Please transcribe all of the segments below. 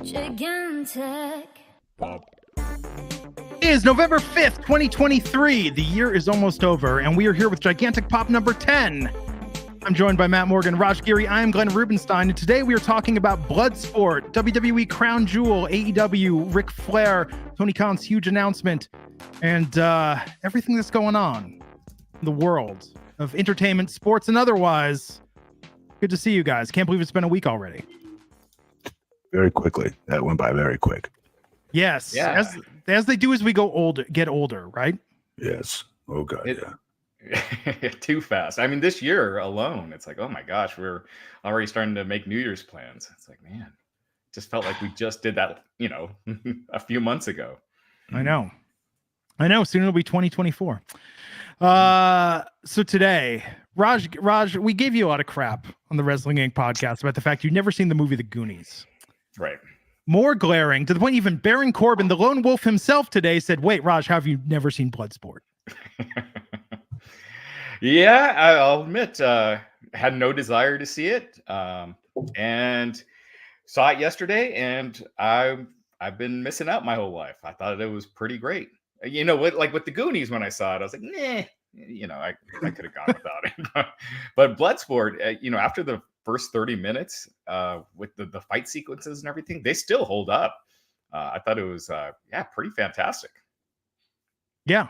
Gigantic. It is November 5th, 2023. The year is almost over, and we are here with Gigantic Pop number 10. I'm joined by Matt Morgan, Raj Giri. I am Glenn Rubenstein, and today we are talking about Bloodsport, WWE Crown Jewel, AEW, Ric Flair, Tony Khan's huge announcement, and everything that's going on in the world of entertainment, sports, and otherwise. Good to see you guys. Can't believe it's been a week already. Very quickly. That went by very quick. Yes. Yeah. As they do as we get older, right? Yes. Oh, God, yeah. Too fast. I mean, this year alone, it's like, oh my gosh, we're already starting to make New Year's plans. It's like, man, it just felt like we just did that, a few months ago. I know. Soon it'll be 2024. So today, Raj, we gave you a lot of crap on the Wrestling Inc. podcast about the fact you'd never seen the movie The Goonies. Right. More glaring, to the point even Baron Corbin, the lone wolf himself today, said, wait, Raj, how have you never seen Bloodsport? Yeah, I'll admit, had no desire to see it, and saw it yesterday, and I've been missing out my whole life. I thought it was pretty great. You know what? Like with the Goonies, when I saw it, I was like, nah. I could have gone without it. But Bloodsport, after the first 30 minutes, with the fight sequences and everything, they still hold up. I thought it was, pretty fantastic. Yeah.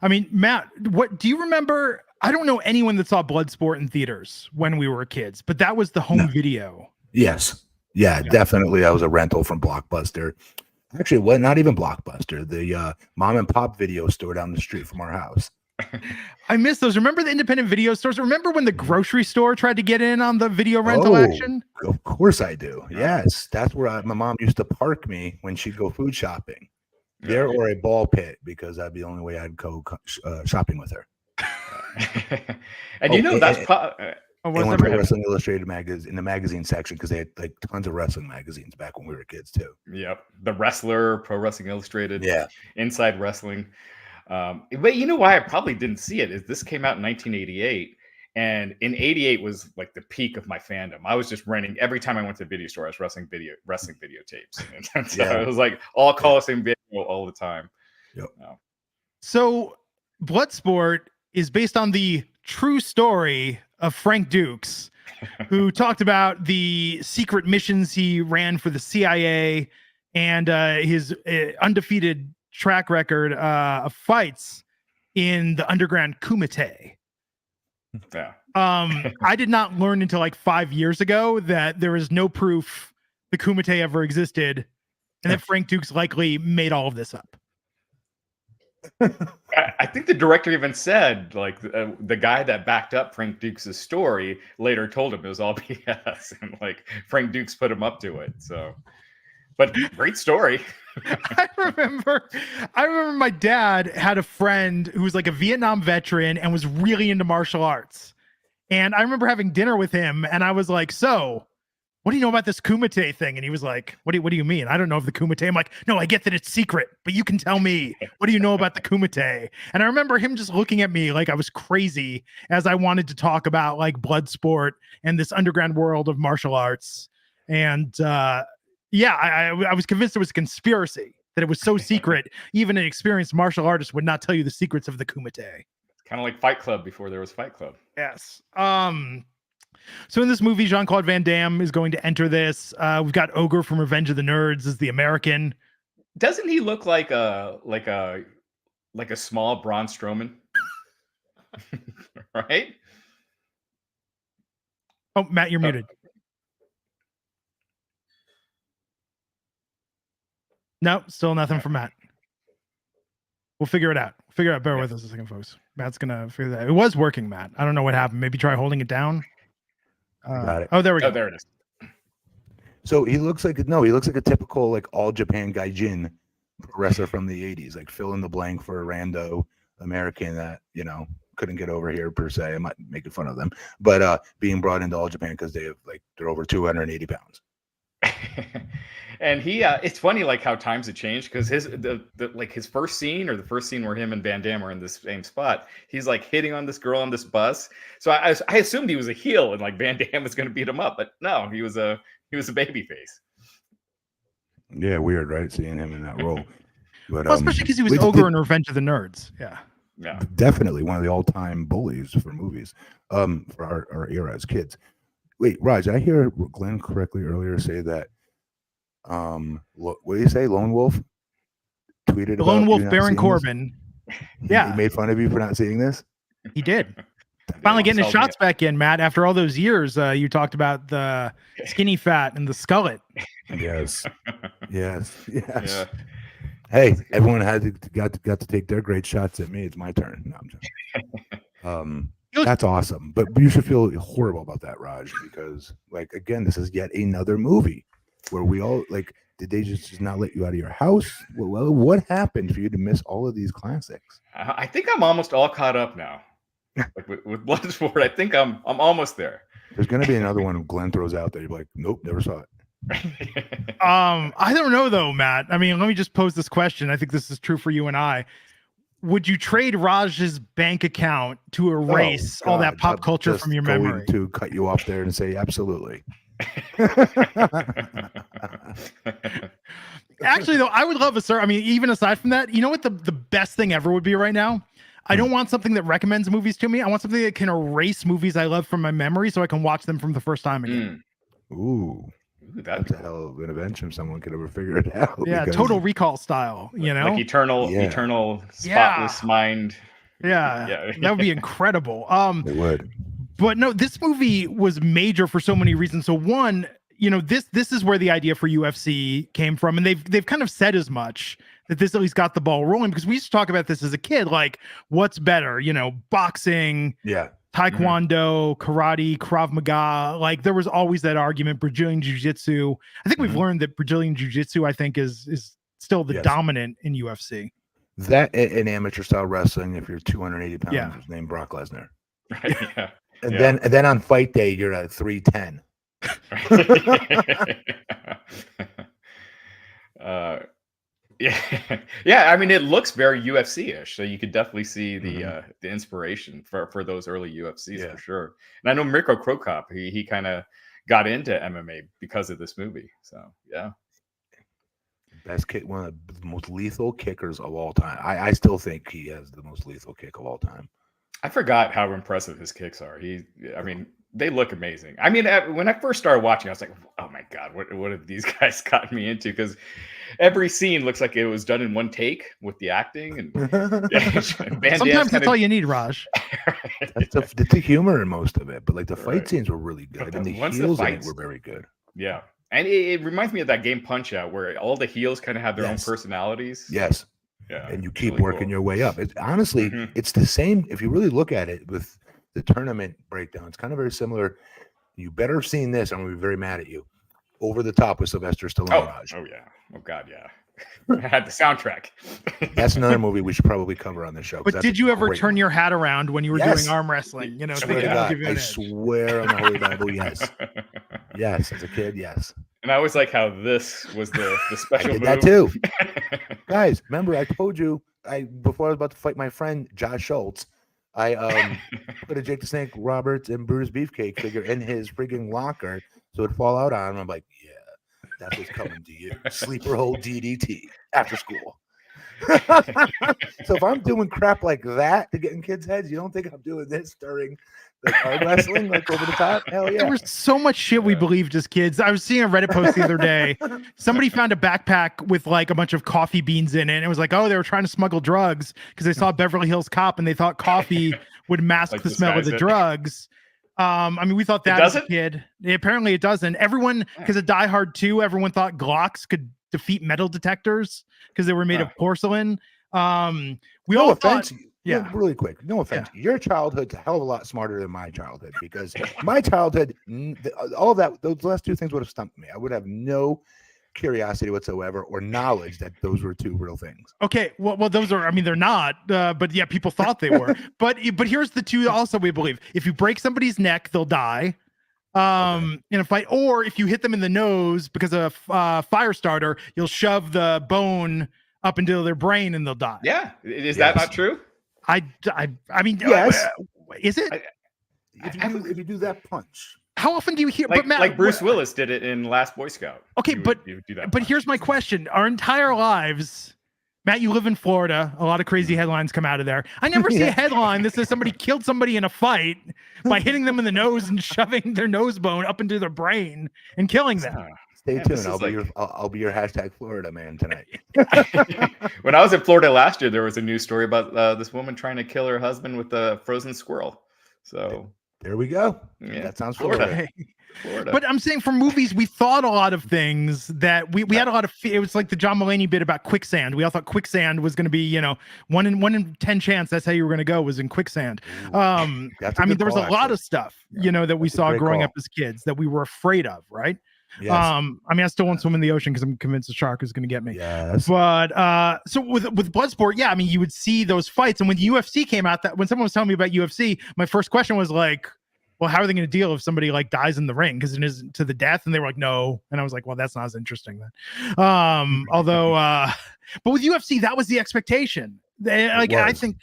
I mean, Matt, what do you remember? I don't know anyone that saw Bloodsport in theaters when we were kids, but that was the home video. Yes. Yeah, definitely. That was a rental from Blockbuster. Actually, well, not even Blockbuster. The mom and pop video store down the street from our house. I miss those. Remember the independent video stores? Remember when the grocery store tried to get in on the video rental action? Of course I do. Yes. That's where my mom used to park me when she'd go food shopping. There or a ball pit, because that'd be the only way I'd go shopping with her. And that's went to Wrestling Illustrated magazine in the magazine section, because they had like tons of wrestling magazines back when we were kids too. Yep, The Wrestler, Pro Wrestling Illustrated, Inside Wrestling. But you know why I probably didn't see it is this came out in 1988, and in '88 was like the peak of my fandom. I was just renting every time I went to the video store. I was wrestling videotapes, and so it was like all Coliseum video all the time. Yep. So Bloodsport is based on the true story of Frank Dukes, who talked about the secret missions he ran for the CIA and his undefeated track record of fights in the underground Kumite. Yeah. I did not learn until like 5 years ago that there is no proof the Kumite ever existed, and that Frank Dukes likely made all of this up. I think the director even said, like, the guy that backed up Frank Dukes' story later told him it was all BS, and like Frank Dukes put him up to it. So, but great story. I remember my dad had a friend who was like a Vietnam veteran and was really into martial arts. And I remember having dinner with him, and I was like, so what do you know about this Kumite thing? And he was like, what do you mean? I don't know of the Kumite. I'm like, no, I get that it's secret, but you can tell me. What do you know about the Kumite? And I remember him just looking at me like I was crazy as I wanted to talk about like Bloodsport and this underground world of martial arts. And I was convinced it was a conspiracy, that it was so secret, even an experienced martial artist would not tell you the secrets of the Kumite. Kind of like Fight Club before there was Fight Club. Yes. So in this movie, Jean-Claude Van Damme is going to enter this. We've got Ogre from Revenge of the Nerds as the American. Doesn't he look like a small Braun Strowman? Right? Oh, Matt, you're muted. No, still nothing from Matt. We'll figure it out. Bear with us a second, folks. Matt's gonna figure that out. It was working, Matt. I don't know what happened. Maybe try holding it down. Got it. Oh, there we go. Oh, there it is. So he looks like a typical like all Japan gaijin wrestler from the 80s, like fill in the blank for a rando American that couldn't get over here per se. I'm not making fun of them, but being brought into all Japan because they're over 280 pounds. And it's funny like how times have changed because his first scene or the first scene where him and Van Damme are in this same spot, he's like hitting on this girl on this bus. So I assumed he was a heel and like Van Damme was going to beat him up, but no, he was a baby face. Yeah, weird, right? Seeing him in that role. But, well, especially because he was Ogre in Revenge of the Nerds. Yeah. Definitely one of the all-time bullies for movies, for our era as kids. Wait, Raj, did I hear Glenn correctly earlier say that? What did you say? Lone Wolf tweeted the Lone about Wolf you not Baron seeing Corbin. this? Yeah, he made fun of you for not seeing this. He did. Finally getting his shots back in, Matt. After all those years, you talked about the skinny fat and the skullet. Yes. Yes. Yeah. Hey, everyone got to take their great shots at me. It's my turn. No, I'm joking. That's awesome. But you should feel horrible about that, Raj, because like again, this is yet another movie where we all like. Did they just not let you out of your house? Well, what happened for you to miss all of these classics? I think I'm almost all caught up now. Like with Bloodsport, I think I'm almost there. There's gonna be another one Glenn throws out there. You're like, nope, never saw it. I don't know though, Matt. I mean, let me just pose this question. I think this is true for you and I. Would you trade Raj's bank account to erase all that pop culture from your memory? To cut you off there and say absolutely. Actually, though, I would love I mean, even aside from that, you know what the best thing ever would be right now? I don't want something that recommends movies to me. I want something that can erase movies I love from my memory so I can watch them from the first time again. Ooh, that's a hell of an invention. Someone could ever figure it out. Yeah, Total Recall style, you know? Like eternal spotless mind. Yeah, that would be incredible. It would. But no, this movie was major for so many reasons. So one, you know, this is where the idea for UFC came from, and they've kind of said as much, that this at least got the ball rolling, because we used to talk about this as a kid, like what's better, you know, boxing, taekwondo, karate, Krav Maga. Like there was always that argument. Brazilian jiu-jitsu. I think we've learned that Brazilian jiu-jitsu, I think, is still the dominant in UFC. That in amateur style wrestling, if you're 280 pounds, is named Brock Lesnar. Right, yeah. And then on fight day, you're at 310. Yeah. I mean, it looks very UFC-ish, so you could definitely see the inspiration for those early UFCs for sure. And I know Mirko Krokop, he kind of got into MMA because of this movie. So yeah, best kick, one of the most lethal kickers of all time. I still think he has the most lethal kick of all time. I forgot how impressive his kicks are. I mean, they look amazing. I mean, when I first started watching, I was like, oh my God, what have these guys gotten me into? Because every scene looks like it was done in one take with the acting. And sometimes that's all you need, Raj. That's the humor in most of it, but like the fight scenes were really good, and the heels in it were very good. Yeah, and it reminds me of that game Punch Out, where all the heels kind of have their own personalities. Yes. Yeah, and you keep really working your way up. It's honestly, it's the same. If you really look at it with the tournament breakdown, it's kind of very similar. You better have seen this. I'm gonna be very mad at you. Over the Top with Sylvester Stallone. Oh yeah. Oh God, yeah. I had the soundtrack. That's another movie we should probably cover on the show. But did you ever turn your hat around when you were doing arm wrestling? You know, I swear on the Holy Bible, yes. Yes, as a kid, yes. And I always like how this was the special. I did that too. Guys, remember I told you before I was about to fight my friend Josh Schultz, I put a Jake the Snake Roberts and Bruce Beefcake figure in his freaking locker so it'd fall out on him. I'm like, yeah, that's what's coming to you. Sleeper hole DDT after school. So if I'm doing crap like that to get in kids' heads, you don't think I'm doing this during the arm wrestling, like Over the Top? Hell yeah. There was so much shit we believed as kids. I was seeing a Reddit post the other day. Somebody found a backpack with like a bunch of coffee beans in it. And it was like, oh, they were trying to smuggle drugs because they saw Beverly Hills Cop and they thought coffee would mask like the smell of the drugs. I mean, we thought that as a kid. Apparently it doesn't. Everyone, because of Die Hard 2, everyone thought Glocks could defeat metal detectors because they were made of porcelain. We all thought, really quick, no offense. Your childhood's a hell of a lot smarter than my childhood, because my childhood, all of that, those last two things would have stumped me. I would have no curiosity whatsoever or knowledge that those were two real things. Okay, well those are, I mean, they're not, but yeah, people thought they were. but here's the two also we believe. If you break somebody's neck, they'll die. in a fight, or if you hit them in the nose because of fire starter, you'll shove the bone up into their brain and they'll die. Yeah, is that not true? I mean, Yes. Is it? If you do that punch. How often do you hear? Like, but Matt, like Bruce Willis did it in Last Boy Scout. Okay, You but would do that but punch. here's my question: our entire lives, Matt, you live in Florida. A lot of crazy headlines come out of there. I never see a headline that says somebody killed somebody in a fight by hitting them in the nose and shoving their nose bone up into their brain and killing them. Stay tuned. I'll be your hashtag Florida man tonight. When I was in Florida last year, there was a news story about this woman trying to kill her husband with a frozen squirrel. So there we go. Yeah. That sounds Florida. Florida. But I'm saying for movies, we thought a lot of things that we had a lot of. It was like the John Mulaney bit about quicksand. We all thought quicksand was going to be, you know, 1 in 10 chance that's how you were going to go was in quicksand. I mean, there was a lot of stuff, you know, that we saw growing up as kids that we were afraid of, right? Yes. I mean, I still won't swim in the ocean because I'm convinced a shark is going to get me. Yes. But so with Bloodsport, yeah, I mean, you would see those fights, and when UFC came out, that when someone was telling me about UFC, my first question was like, well, how are they going to deal if somebody like dies in the ring because it is to the death? And they were like, no. And I was like, well, that's not as interesting then. Although, but with UFC, that was the expectation. I think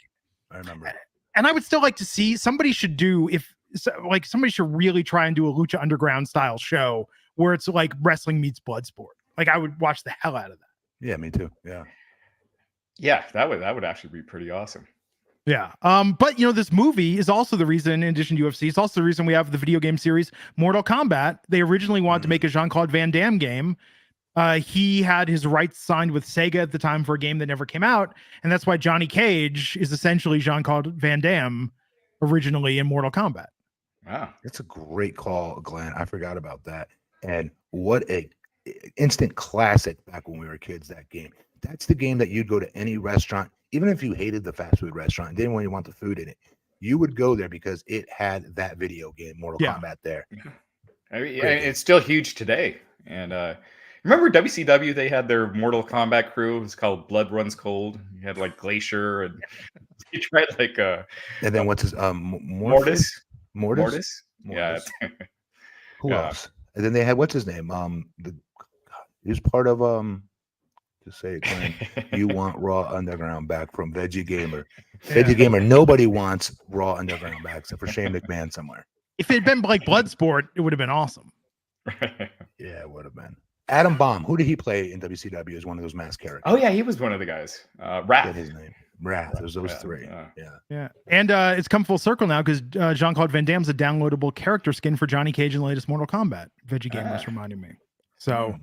I remember. And I would still like to see somebody should do somebody should really try and do a Lucha Underground style show where it's like wrestling meets Bloodsport. Like I would watch the hell out of that. Yeah, me too. Yeah. Yeah, that would actually be pretty awesome. Yeah. But you know, this movie is also the reason, in addition to UFC, it's also the reason we have the video game series Mortal Kombat. They originally wanted to make a Jean-Claude Van Damme game. He had his rights signed with Sega at the time for a game that never came out. And that's why Johnny Cage is essentially Jean-Claude Van Damme originally in Mortal Kombat. Wow. That's a great call, Glenn. I forgot about that. And what a instant classic back when we were kids, that game. That's the game that you'd go to any restaurant, even if you hated the fast food restaurant and didn't want the food in it, you would go there because it had that video game, Mortal Kombat there. I mean, it's still huge today. And remember WCW, they had their Mortal Kombat crew. It's called Blood Runs Cold. You had like Glacier and you tried like and then what's his Mortis? Yeah. Who else? And then they had what's his name? He was part of just say it, Glenn. You want Raw Underground back from Veggie Gamer. Veggie Gamer, nobody wants Raw Underground back except for Shane McMahon somewhere. If it had been like Bloodsport, it would have been awesome. Yeah, it would have been. Adam Bomb, who did he play in WCW as one of those masked characters? Oh yeah, he was one of the guys. Wrath. His name. Wrath. There's those three. Yeah. And it's come full circle now because Jean-Claude Van Damme's a downloadable character skin for Johnny Cage in the latest Mortal Kombat. Veggie Gamers reminded me. So,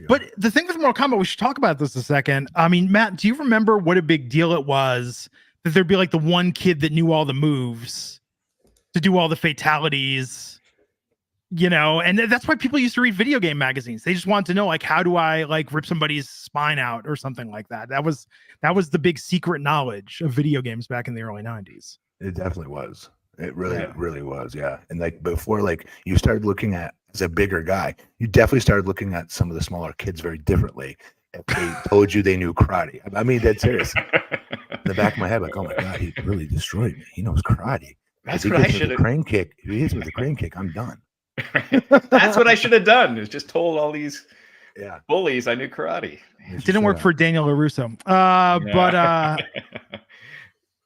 but the thing with Mortal Kombat, we should talk about this a second. I mean, Matt, do you remember what a big deal it was that there'd be like the one kid that knew all the moves to do all the fatalities? You know, and that's why people used to read video game magazines. They just wanted to know, like, how do I like rip somebody's spine out or something like that? That was the big secret knowledge of video games back in the early 90s. It definitely was. It really was. Yeah. And like before, like you started looking at as a bigger guy, you definitely started looking at some of the smaller kids very differently. If they told you they knew karate. I mean, that's serious. In the back of my head, like, oh my God, he really destroyed me. He knows karate. That's what I should have. Crane kick. If he hits with a crane kick, I'm done. That's what I should have done. Is just told all these bullies I knew karate. It didn't work for Daniel LaRusso.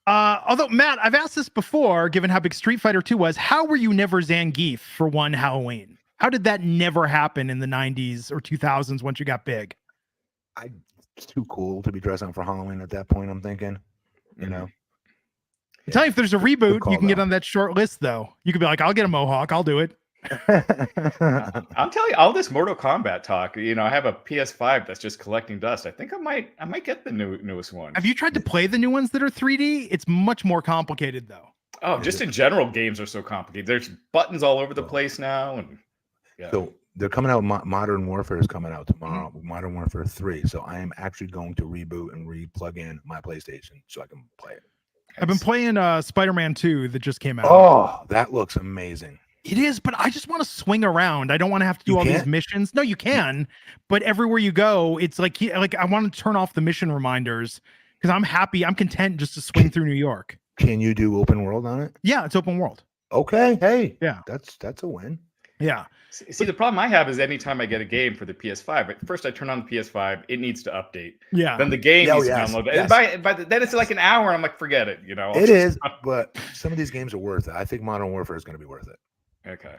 Although Matt, I've asked this before, given how big Street Fighter 2 was, how were you never Zangief for one Halloween? How did that never happen in the 90s or 2000s once you got big? It's too cool to be dressing for Halloween at that point, I'm thinking. You know? I'm telling you, if there's a reboot, you can get on that short list, though. You could be like, I'll get a mohawk. I'll do it. I'm telling you, all this Mortal Kombat talk, you know, I have a PS5 that's just collecting dust. I think I might get the newest one. Have you tried to play the new ones that are 3D? It's much more complicated, though. Oh, just in general, games are so complicated. There's buttons all over the place now. And so they're coming out. Modern Warfare is coming out tomorrow. Modern Warfare 3. So I am actually going to reboot and re-plug in my PlayStation so I can play it. I've been playing Spider-Man 2 that just came out. Oh, that looks amazing. It is, but I just want to swing around. I don't want to have to do all these missions. No, you can, but everywhere you go, it's like I want to turn off the mission reminders because I'm happy. I'm content just to swing through New York. Can you do open world on it? Yeah, it's open world. Okay, hey, yeah, that's a win. Yeah. See, the problem I have is anytime I get a game for the PS5, but first I turn on the PS5, it needs to update. Yeah. Then the game Yeah, needs to yes, download. yes. And then it's like an hour, and I'm like, forget it. It is, but some of these games are worth it. I think Modern Warfare is going to be worth it. Okay.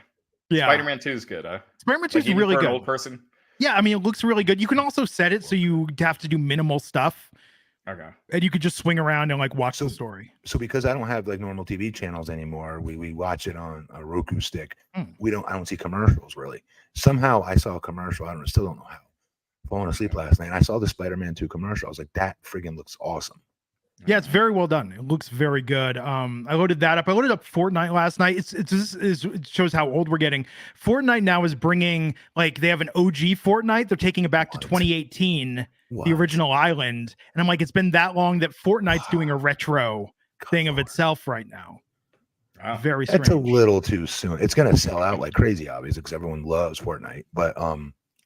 Yeah. Spider-Man 2 is good, huh? Spider-Man 2 is even really for good. an old person. Yeah, I mean, it looks really good. You can also set it so you have to do minimal stuff. Okay. And you could just swing around and like watch the story. So because I don't have like normal TV channels anymore, we watch it on a Roku stick. I don't see commercials really. Somehow I saw a commercial. Still don't know how. Falling asleep last night. And I saw the Spider-Man 2 commercial. I was like, that friggin' looks awesome. Yeah, it's very well done. It looks very good. I loaded that up. I loaded up Fortnite last night. It shows how old we're getting. Fortnite now is bringing, like, they have an OG Fortnite. They're taking it back to 2018, the original island. And I'm like, it's been that long that Fortnite's doing a retro thing of itself right now. Wow. Very strange. That's a little too soon. It's gonna sell out like crazy, obviously, because everyone loves Fortnite. But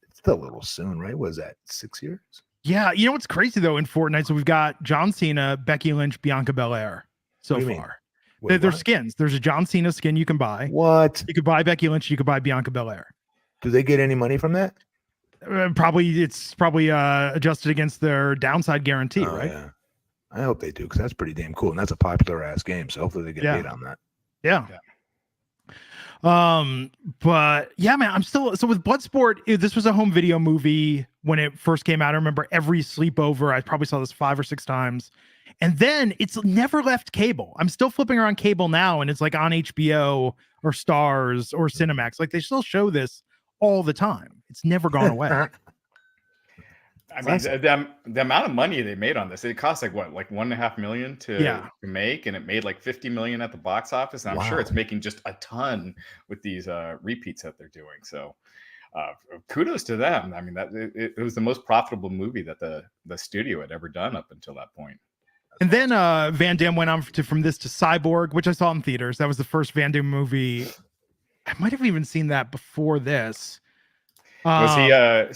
it's a little soon, right? Was that 6 years? Yeah, you know what's crazy though in Fortnite? So we've got John Cena, Becky Lynch, Bianca Belair so far. They're skins. There's a John Cena skin you can buy. What? You could buy Becky Lynch. You could buy Bianca Belair. Do they get any money from that? It's probably adjusted against their downside guarantee, right? Yeah. I hope they do because that's pretty damn cool, and that's a popular ass game. So hopefully they get paid on that. Yeah. But yeah, man, I'm still so with Bloodsport. This was a home video movie when it first came out. I remember every sleepover. I probably saw this 5 or 6 times, and then it's never left cable. I'm still flipping around cable now, and it's like on HBO or Stars or Cinemax. Like they still show this all the time. It's never gone away. I mean, the amount of money they made on this, it cost like $1.5 million to make, and it made like 50 million at the box office. And I'm sure it's making just a ton with these repeats that they're doing. So kudos to them. I mean, it was the most profitable movie that the studio had ever done up until that point. And then Van Damme went on from this to Cyborg, which I saw in theaters. That was the first Van Damme movie. I might have even seen that before this. Was he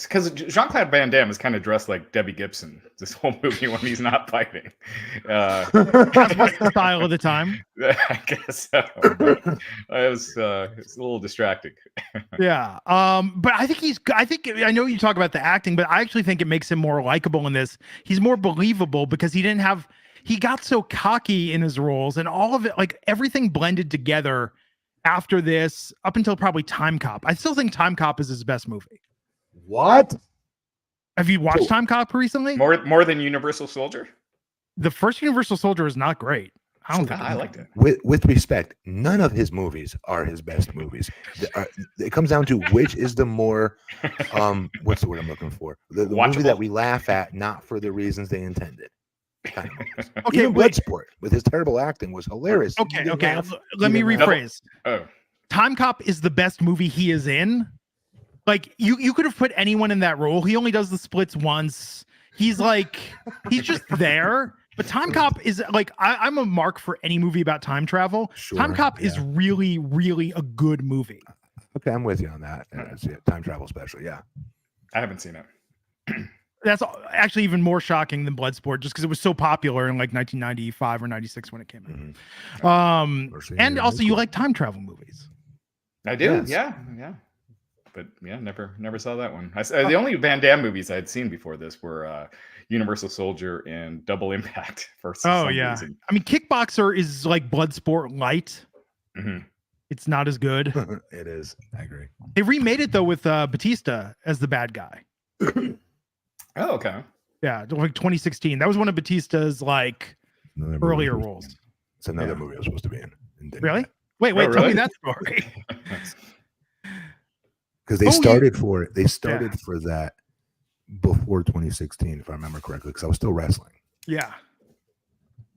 because Jean-Claude Van Damme is kind of dressed like Debbie Gibson this whole movie when he's not fighting. That's what's the style of the time. I guess so. It's a little distracting. Yeah. But I think I know you talk about the acting, but I actually think it makes him more likable in this. He's more believable because he got so cocky in his roles, and all of it, like everything blended together after this up until probably Time Cop. I still think Time Cop is his best movie. What? Have you watched Time Cop recently? More than Universal Soldier? The first Universal Soldier is not great. I don't think I liked it. With respect, none of his movies are his best movies. It comes down to which is the more what's the word I'm looking for? The movie that we laugh at, not for the reasons they intended. Kind of okay, even Bloodsport with his terrible acting was hilarious. Okay. Let me rephrase. Time Cop is the best movie he is in. Like you could have put anyone in that role. He only does the splits once. He's just there. But Time Cop is like I'm a mark for any movie about time travel. Sure, Time Cop is really, really a good movie. Okay, I'm with you on that. Time travel special, yeah. I haven't seen it. That's actually even more shocking than Bloodsport, just because it was so popular in like 1995 or 96 when it came out. And also, you like time travel movies. I do, yeah. But yeah, never saw that one. The only Van Damme movies I had seen before this were Universal Soldier and Double Impact. For some reason. I mean, Kickboxer is like Bloodsport light. Mm-hmm. It's not as good. It is. I agree. They remade it though with Batista as the bad guy. Oh, okay. Yeah, like 2016. That was one of Batista's like earlier roles. It's another movie I was supposed to be in. Really? Wait, tell me that story. Because they started for it. They started for that before 2016, if I remember correctly, because I was still wrestling. Yeah.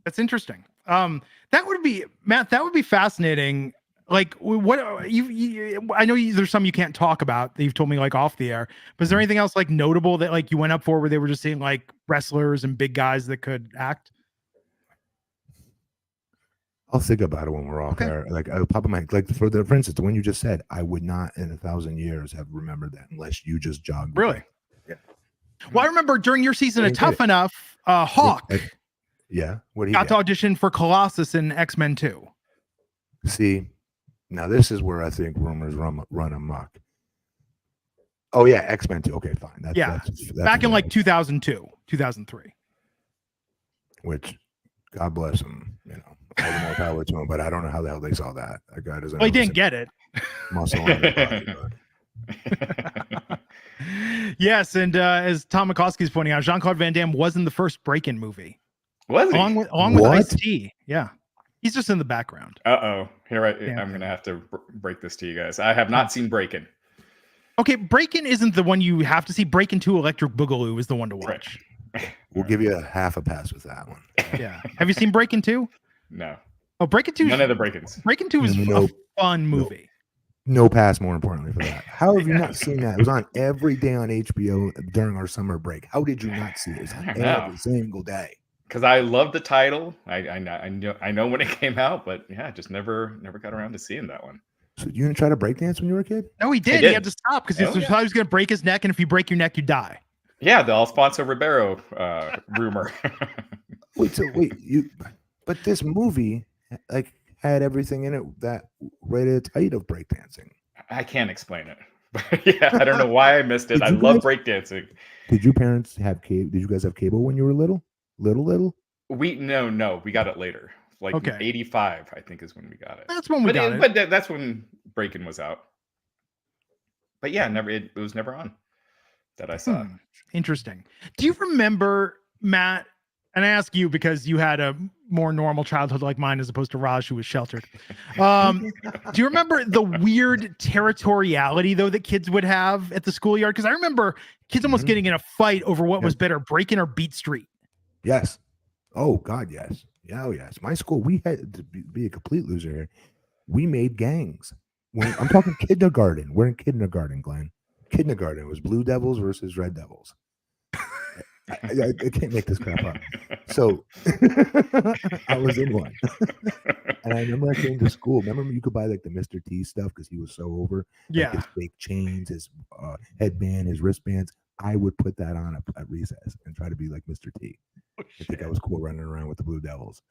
That's interesting. That would be, Matt, that would be fascinating. Like what I know there's some you can't talk about that you've told me like off the air, but is there anything else like notable that like you went up for where they were just seeing like wrestlers and big guys that could act? I'll think about it when we're off there. Like I'll pop in my for instance, the one you just said, I would not in 1,000 years have remembered that unless you just jogged. Really? Yeah. Well, I remember during your season of Tough Enough, Hawk. What he got to audition for Colossus in X-Men 2. See, Now this is where I think rumors run amok. Oh yeah, X-Men 2. Okay, fine. That's back in like 2002, 2003. Which, God bless him. You know, all the more power to him. But I don't know how the hell they saw that. That guy doesn't. Well, he didn't get it. Muscle on his body, but. Yes, and as Tom McCoskey is pointing out, Jean-Claude Van Damme was in the first Break-In movie. Was he? Along with Ice-T. Yeah. He's just in the background. I'm gonna have to break this to you guys. I have not seen Break-In. Okay, Break-In isn't the one you have to see. Break-In 2 Electric Boogaloo is the one to watch. We'll give you a half a pass with that one. Yeah. Have you seen Break-In 2? No. Oh, Break-In 2. None of the Break-Ins. Break-In 2 is a fun movie. No pass, more importantly, for that. How have you not seen that? It was on every day on HBO during our summer break. How did you not see it? It was on every single day. Because I love the title. I know when it came out, but yeah, just never got around to seeing that one. So you didn't try to break dance when you were a kid? No, he did. He had to stop because he thought he was going to break his neck, and if you break your neck, you die. Yeah, the Alfonso Ribeiro rumor. But this movie like had everything in it that rated at height of breakdancing. I can't explain it. But yeah, I don't know why I missed it. I love breakdancing. Did your parents have cable? Did you guys have cable when you were little? Little? No, we got it later. Like 85, I think, is when we got it. That's when we got it. But that's when Breakin' was out. But yeah, it was never on that I saw. Interesting. Do you remember, Matt? And I ask you because you had a more normal childhood like mine, as opposed to Raj, who was sheltered. Do you remember the weird territoriality, though, that kids would have at the schoolyard? Because I remember kids almost getting in a fight over what was better, Breakin' or Beat Street. Yes. Oh, God, yes. Yeah, oh, yes. My school, we had to be a complete loser here. We made gangs. I'm talking kindergarten. We're in kindergarten, Glenn. Kindergarten. It was Blue Devils versus Red Devils. I can't make this crap up. So I was in one. And I remember I came to school. Remember you could buy like the Mr. T stuff because he was so over. Yeah. Like his fake chains, his headband, his wristbands. I would put that on at recess and try to be like Mr. T. I think I was cool running around with the Blue Devils.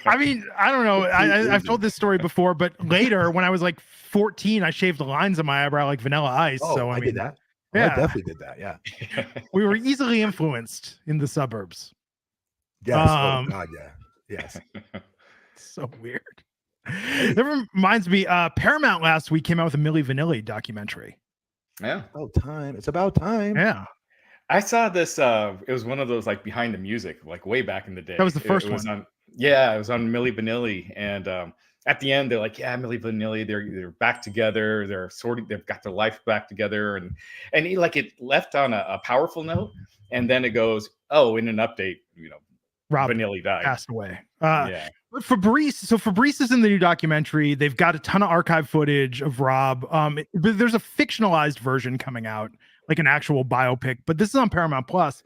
I mean, I don't know. I've told this story before, but later when I was like 14, I shaved the lines on my eyebrow like Vanilla Ice. Oh, so I mean, did that. Yeah, I definitely did that. Yeah. We were easily influenced in the suburbs. Yes. Oh God, yeah. Yes. So weird. That reminds me, Paramount last week came out with a Milli Vanilli documentary. Yeah. About time. It's about time. Yeah. I saw this. It was one of those like behind the music, like way back in the day. That was the first one. It was on Milli Vanilli, and at the end they're like, "Yeah, Milli Vanilli, they're back together. They've got their life back together," and it left on a powerful note, and then it goes, "Oh, in an update, Rob Vanilli died, passed away." Yeah. But Fabrice is in the new documentary. They've got a ton of archive footage of Rob. But there's a fictionalized version coming out, like an actual biopic. But this is on Paramount Plus.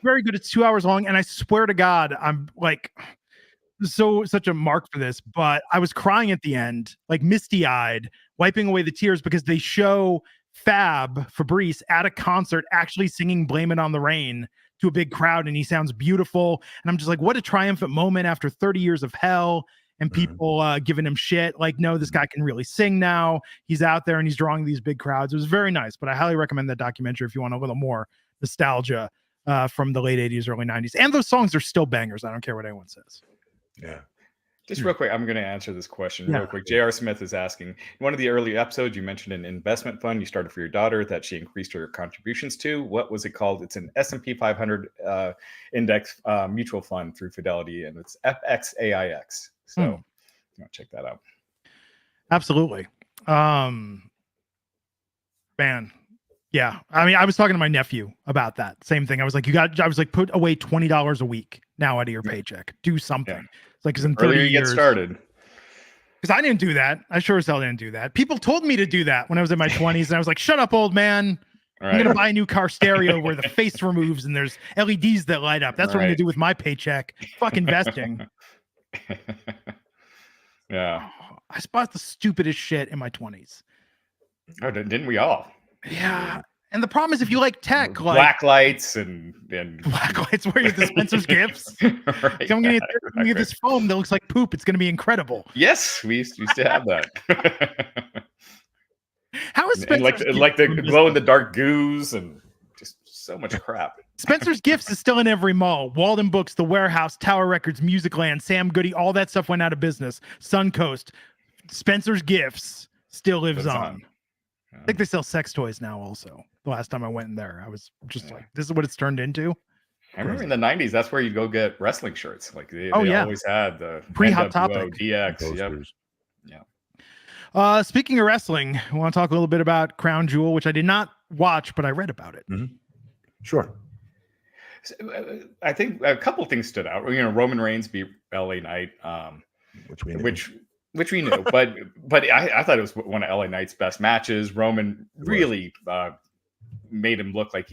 Very good. It's 2 hours long, and I swear to God, I'm like such a mark for this. But I was crying at the end, like misty-eyed, wiping away the tears because they show Fabrice at a concert actually singing "Blame It on the Rain" to a big crowd, and he sounds beautiful. And I'm just like, what a triumphant moment after 30 years of hell and people giving him shit. Like, no, this guy can really sing now. He's out there and he's drawing these big crowds. It was very nice, but I highly recommend that documentary if you want a little more nostalgia from the late 80s, early 90s. And those songs are still bangers. I don't care what anyone says. Yeah. Just real quick, I'm going to answer this question real quick. J.R. Smith is asking, in one of the early episodes, you mentioned an investment fund you started for your daughter that she increased her contributions to. What was it called? It's an S&P 500 index mutual fund through Fidelity, and it's FXAIX. So you want to check that out. Absolutely. Man. Yeah. I mean, I was talking to my nephew about that same thing. I was like, put away $20 a week now out of your paycheck. Do something. Yeah. It's like, because in 30 years, get started. Because I didn't do that. I sure as hell didn't do that. People told me to do that when I was in my 20s, and I was like, shut up, old man. I'm going to buy a new car stereo where the face removes and there's LEDs that light up. That's what I'm going to do with my paycheck. Fuck investing. Yeah. I bought the stupidest shit in my 20s. Oh, didn't we all? Yeah. And the problem is, if you like tech, like black lights and black lights where you get the Spencer's gifts. right, I'm gonna yeah, get this foam that looks like poop. It's gonna be incredible. yes, we used to have that. How is and Spencer's like the Gifts glow in the dark goos and just so much crap. Spencer's Gifts is still in every mall. Walden Books, The Warehouse, Tower Records, Musicland, Sam Goody, all that stuff went out of business. Suncoast, Spencer's Gifts still lives on. I think they sell sex toys now also. The last time I went in there, I was just like, this is what it's turned into. I remember in the 90s, that's where you go get wrestling shirts. Like they always had the Pre-Hot NWO, Topic. DX. Yep. Yeah. Speaking of wrestling, I want to talk a little bit about Crown Jewel, which I did not watch, but I read about it. Mm-hmm. Sure. I think a couple things stood out. You know, Roman Reigns beat LA Knight, which we knew. Which we knew, but I thought it was one of LA Knight's best matches. Roman really made him look like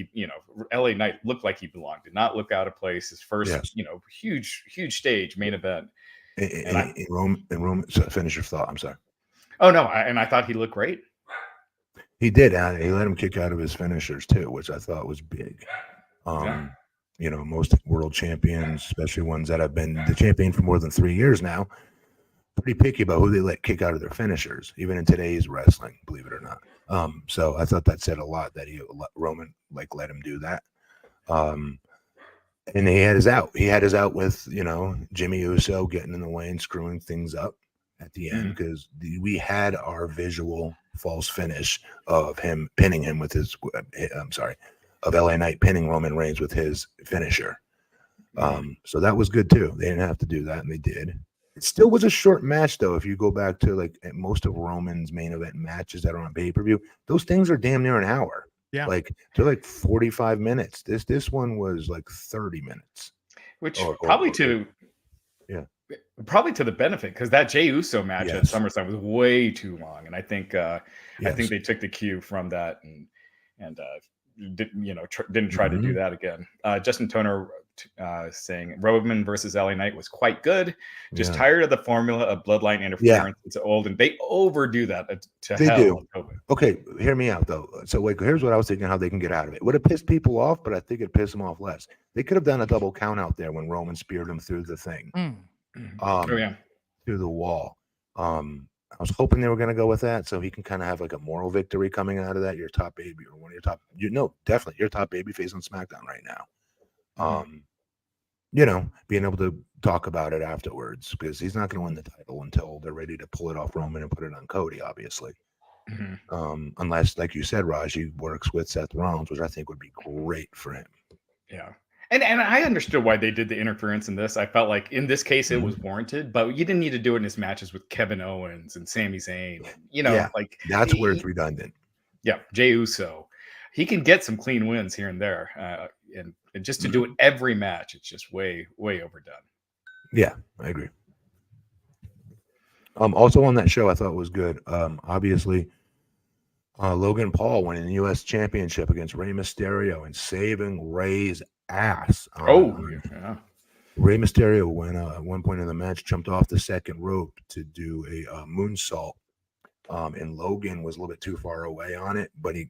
LA Knight looked like he belonged. Did not look out of place. His first, huge stage main event. In Roman, so finish your thought. I'm sorry. Oh no, I thought he looked great. He did. He let him kick out of his finishers too, which I thought was big. You know, most world champions, especially ones that have been the champion for more than 3 years now, pretty picky about who they let kick out of their finishers, even in today's wrestling, believe it or not. So I thought that said a lot that Roman let him do that. And he had his out. He had his out with, Jimmy Uso getting in the way and screwing things up at the end, because we had our visual false finish of him pinning him with his, of LA Knight pinning Roman Reigns with his finisher. So that was good too. They didn't have to do that, and they did. It still was a short match, though. If you go back to at most of Roman's main event matches that are on pay-per-view, those things are damn near an hour. Yeah, they're 45 minutes. This one was 30 minutes, which probably to the benefit, because that Jey Uso match at SummerSlam was way too long, and I think I think they took the cue from that and didn't try to do that again. Justin Toner saying Roman versus LA Knight was quite good. Just tired of the formula of bloodline interference. It's old, and they overdo that to they hell. Do. Okay, hear me out though. So here's what I was thinking: how they can get out of it. Would have pissed people off, but I think it pissed them off less. They could have done a double count out there when Roman speared him through the thing, through the wall. I was hoping they were going to go with that, so he can kind of have a moral victory coming out of that. Your top baby, or one of your top, definitely your top baby face on SmackDown right now. Being able to talk about it afterwards, because he's not going to win the title until they're ready to pull it off Roman and put it on Cody, obviously. Unless, like you said, Raj, he works with Seth Rollins, which I think would be great for him. Yeah. And I understood why they did the interference in this. I felt like in this case it was warranted, but you didn't need to do it in his matches with Kevin Owens and Sami Zayn. That's where it's redundant. Yeah, Jey Uso, he can get some clean wins here and there, and just to do it every match, it's just way overdone. Yeah, I agree. Also on that show, I thought was good. Obviously, Logan Paul winning the U.S. Championship against Rey Mysterio and saving Rey's ass. Rey Mysterio went at one point in the match, jumped off the second rope to do a moonsault, and Logan was a little bit too far away on it, but he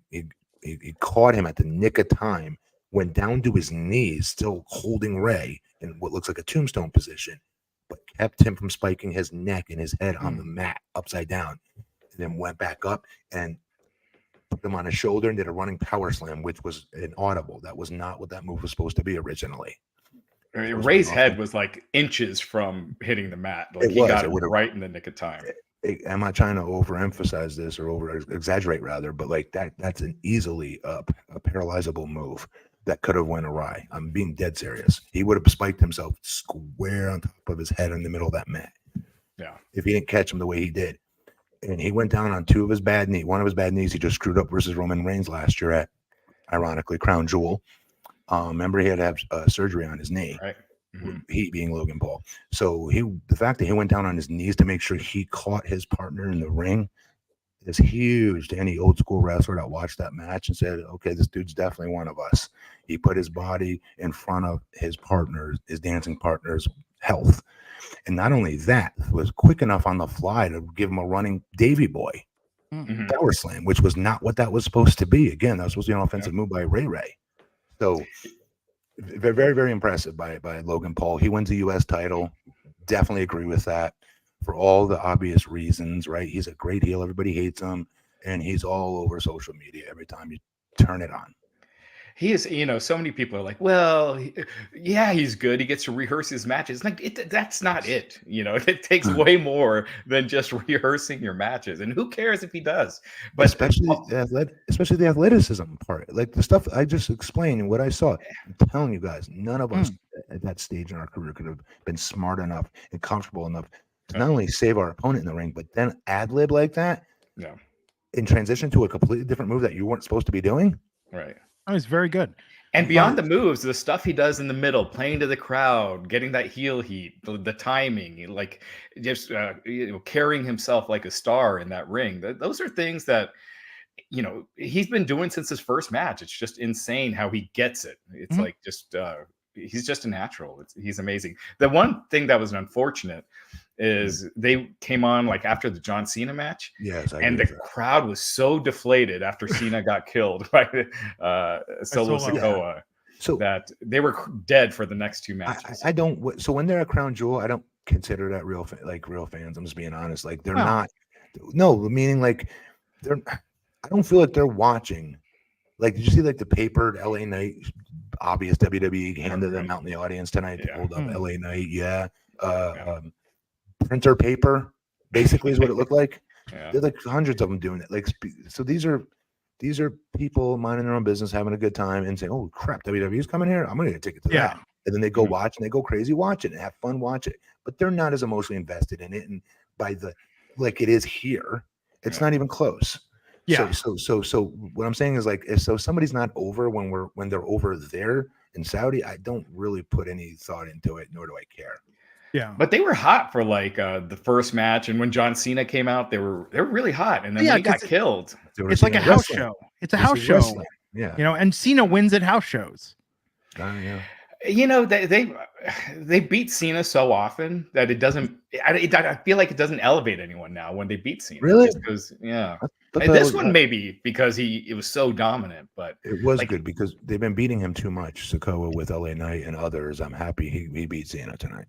caught him at the nick of time, went down to his knees, still holding Rey in what looks like a tombstone position, but kept him from spiking his neck and his head on the mat upside down, and then went back up and put him on his shoulder and did a running power slam, which was inaudible. That was not what that move was supposed to be originally. Rey's head was inches from hitting the mat. He got it right in the nick of time. I'm not trying to overemphasize this or over exaggerate rather, but that's an easily a paralyzable move that could have went awry. I'm being dead serious. He would have spiked himself square on top of his head in the middle of that mat. Yeah. If he didn't catch him the way he did. And he went down on one of his bad knees he just screwed up versus Roman Reigns last year at, ironically, Crown Jewel. Remember, he had to have surgery on his knee. Right. He being Logan Paul. So the fact that he went down on his knees to make sure he caught his partner in the ring is huge to any old school wrestler that watched that match and said, okay, this dude's definitely one of us. He put his body in front of his partner's, his dancing partner's health. And not only that, was quick enough on the fly to give him a running Davy Boy. Mhm. power slam, which was not what that was supposed to be. Again, that was supposed to be an offensive move by Ray. So very, very impressive by Logan Paul. He wins the U.S. title. Definitely agree with that for all the obvious reasons, right? He's a great heel. Everybody hates him, and he's all over social media every time you turn it on. He is, so many people are like, well, yeah, he's good. He gets to rehearse his matches. Like, that's not it. It takes way more than just rehearsing your matches. And who cares if he does? But especially the athleticism part, like the stuff I just explained and what I saw. I'm telling you guys, none of us at that stage in our career could have been smart enough and comfortable enough to not only save our opponent in the ring, but then ad lib like that. Yeah. In transition to a completely different move that you weren't supposed to be doing. Right. Oh, he's very good. And beyond the moves, the stuff he does in the middle, playing to the crowd, getting that heel heat, the timing, like just carrying himself like a star in that ring. Those are things that he's been doing since his first match. It's just insane how he gets it. It's like just he's just a natural. He's amazing. The one thing that was unfortunate is they came on like after the John Cena match. Yes, and the crowd was so deflated after Cena got killed by Solo Sikoa so that they were dead for the next two matches. I don't. So when they're at Crown Jewel, I don't consider that real fans. I'm just being honest. Like they're not. No, meaning like they're. I don't feel like they're watching. Like, did you see like the papered LA Knight, obvious WWE handed them out in the audience tonight to hold up LA Knight? Yeah. Printer paper, basically, is what it looked like. There's like hundreds of them doing it. Like, so these are people minding their own business, having a good time, and saying, "Oh crap, WWE's coming here! I'm gonna get a ticket to that." And then they go watch and they go crazy, watch it and have fun, watch it. But they're not as emotionally invested in it, and like it is here, it's not even close. Yeah. So what I'm saying is like, if somebody's not over when they're over there in Saudi, I don't really put any thought into it, nor do I care. Yeah, but they were hot for like the first match, and when John Cena came out, they were really hot. And then when he got killed, it's like a house show. It's a house show. Yeah, and Cena wins at house shows. Yeah. They beat Cena so often that it doesn't. I feel like it doesn't elevate anyone now when they beat Cena. Really? Because and this one maybe because it was so dominant, but it was good because they've been beating him too much. Sikoa with LA Knight and others. I'm happy he beat Cena tonight.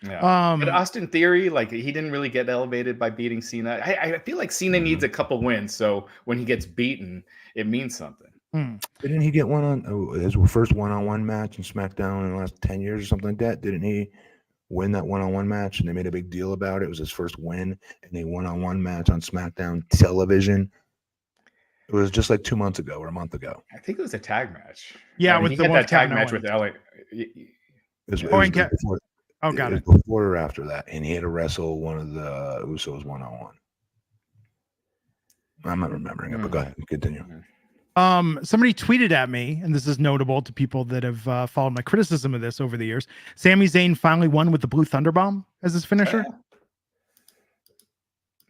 Yeah. But Austin Theory, like he didn't really get elevated by beating Cena. I feel like Cena needs a couple wins, so when he gets beaten, it means something. Didn't he get his first one-on-one match in SmackDown in the last 10 years or something like that? Didn't he win that one-on-one match? And they made a big deal about it. It was his first win in a one-on-one match on SmackDown television. It was just like 2 months ago or a month ago. I think it was a tag match. Yeah, with the that tag match with LA. It was before, got it. Before or after that, and he had to wrestle one of the Usos one-on-one. I'm not remembering it, but go ahead and continue. Somebody tweeted at me, and this is notable to people that have followed my criticism of this over the years. Sami Zayn finally won with the Blue Thunderbomb as his finisher.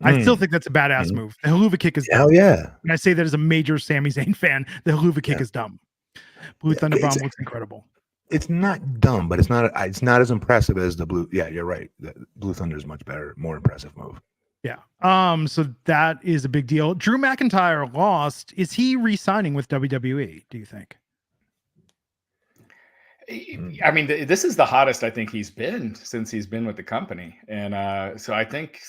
I still think that's a badass move. The haluva kick is dumb. Hell yeah. And I say that as a major Sami Zayn fan. The haluva kick is dumb. Blue Thunderbomb looks incredible. It's not dumb, but it's not as impressive as the blue. Yeah, you're right. The Blue Thunder is much better, more impressive move. Yeah. So that is a big deal. Drew McIntyre lost. Is he re-signing with WWE, do you think? I mean, this is the hottest I think he's been since he's been with the company. And so I think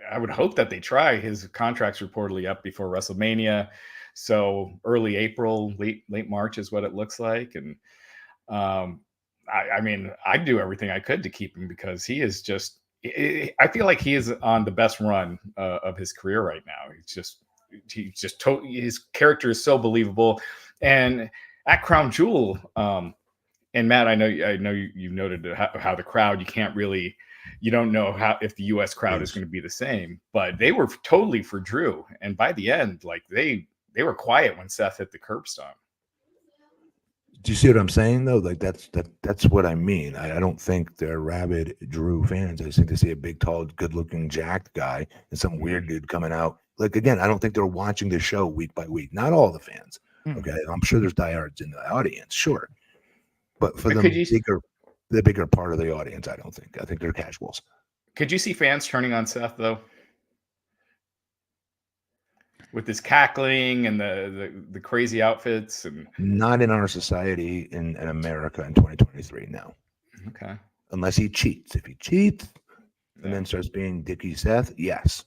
I would hope that they try. His contract's reportedly up before WrestleMania. So early April, late March is what it looks like. And I mean, I'd do everything I could to keep him because he is just, I feel like he is on the best run of his career right now. His character is so believable. And at Crown Jewel, and Matt, I know you noted how the crowd, you don't know if the U.S. crowd is going to be the same, but they were totally for Drew. And by the end, like they were quiet when Seth hit the curb stomp. Do you see what I'm saying though? Like that's what I mean. I don't think they're rabid Drew fans. I just think they see a big, tall, good-looking, jacked guy and some weird dude coming out. Like again, I don't think they're watching the show week by week. Not all the fans. Okay, I'm sure there's diehards in the audience, sure, but for the bigger part of the audience, I don't think. I think they're casuals. Could you see fans turning on Seth though? with his cackling and the crazy outfits and Not in our society in America in 2023. No, okay. unless he cheats. If he cheats and Yeah. then starts being Dickie Seth, yes.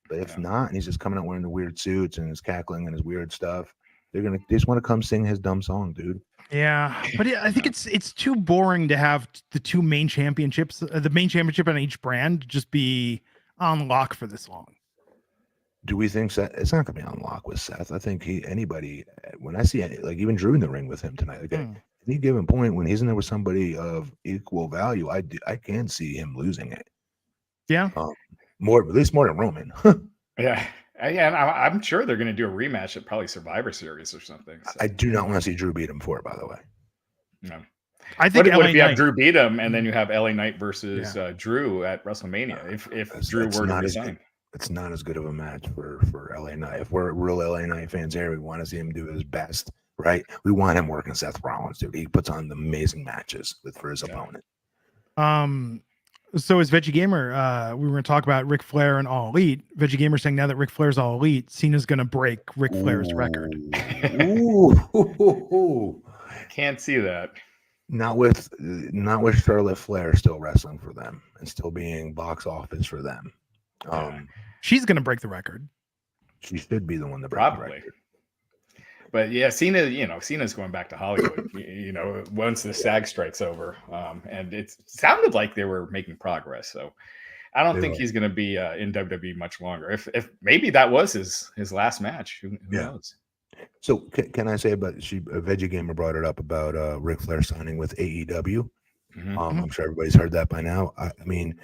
But if Yeah. not, and he's just coming out wearing the weird suits and his cackling and his weird stuff, they just want to come sing his dumb song, dude. Yeah, but I think it's too boring to have the two main championships, the main championship on each brand, just be on lock for this long. Do we think Seth? It's not going to be on lock with Seth. I think anybody, when I see like even Drew in the ring with him tonight, like at any given point when he's in there with somebody of equal value, I can see him losing it. Yeah, at least more than Roman. Yeah. And I'm sure they're going to do a rematch at probably Survivor Series or something. So. I do not want to see Drew beat him for it, by the way. No. I think what LA if you Knight, have Drew beat him and then you have LA Knight versus Drew at WrestleMania? If Drew were to resign, it's not as good of a match for LA Knight. If we're real LA Knight fans here, we want to see him do his best, right? We want him working Seth Rollins, dude. He puts on amazing matches for his opponent. So as Veggie Gamer, we were going to talk about Ric Flair and All Elite. Veggie Gamer saying now that Ric Flair's All Elite, Cena's going to break Ric Flair's record. Ooh. Can't see that. Not with Charlotte Flair still wrestling for them and still being box office for them. She's going to break the record. She should be the one to break Probably. the record. But yeah, Cena's going back to Hollywood, once the SAG strike's over. And it sounded like they were making progress. So I don't think he's going to be in WWE much longer. If maybe that was his last match. Who knows? So can I say about Veggie Gamer brought it up about Ric Flair signing with AEW. Mm-hmm. I'm sure everybody's heard that by now. I mean,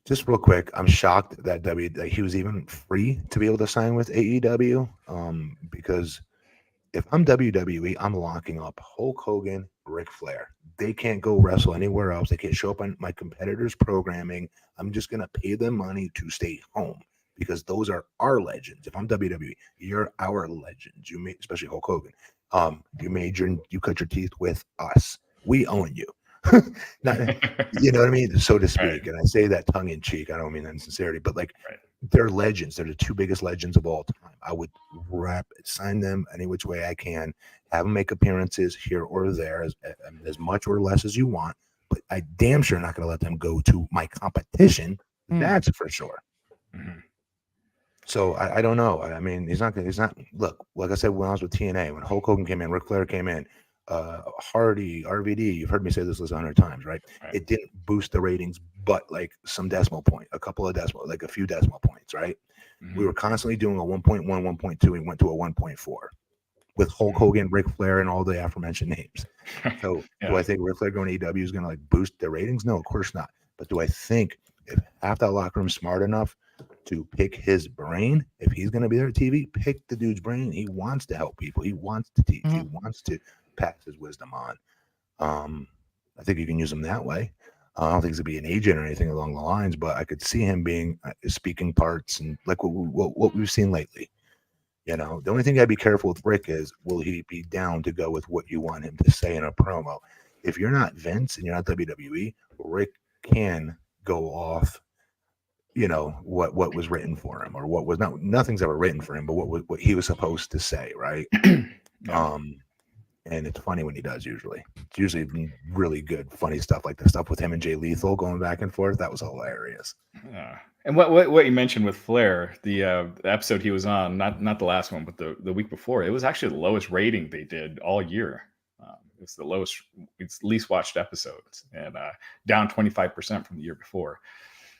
just real quick, I'm shocked that he was even free to be able to sign with AEW. Because if I'm WWE, I'm locking up Hulk Hogan, Ric Flair. They can't go wrestle anywhere else. They can't show up on my competitors' programming. I'm just going to pay them money to stay home because those are our legends. If I'm WWE, you're our legends. Especially Hulk Hogan. You cut your teeth with us. We own you. You know what I mean? So to speak. Right. And I say that tongue in cheek. I don't mean that in sincerity, but they're legends. They're the two biggest legends of all time. I would sign them any which way I can, have them make appearances here or there as much or less as you want, but I damn sure not going to let them go to my competition. That's for sure. Mm-hmm. So I don't know. I mean, he's not, look, like I said, when I was with TNA, when Hulk Hogan came in, Ric Flair came in, Hardy, RVD, you've heard me say this 100 times, right? It didn't boost the ratings, but like some decimal point, a few decimal points, right? Mm-hmm. We were constantly doing a 1.1, 1.2, we went to a 1.4 with Hulk Hogan, Ric Flair, and all the aforementioned names. So do I think Ric Flair going to AEW is going to boost the ratings? No, of course not. But do I think if half that locker room smart enough to pick his brain, if he's going to be there at TV, pick the dude's brain. He wants to help people. He wants to teach. Mm-hmm. He wants to pass his wisdom on. I think you can use him that way. I don't think he's gonna be an agent or anything along the lines, but I could see him being speaking parts and like what we've seen lately. The only thing I'd be careful with Rick is, will he be down to go with what you want him to say in a promo? If you're not Vince and you're not WWE, Rick can go off, what was written for him or what was not. Nothing's ever written for him, but what he was supposed to say, right? And it's funny when he does. It's usually really good, funny stuff, like the stuff with him and Jay Lethal going back and forth. That was hilarious. And what you mentioned with Flair, the episode he was on, not the last one, but the week before, it was actually the lowest rating they did all year. It's the lowest, it's least watched episodes, and down 25% from the year before.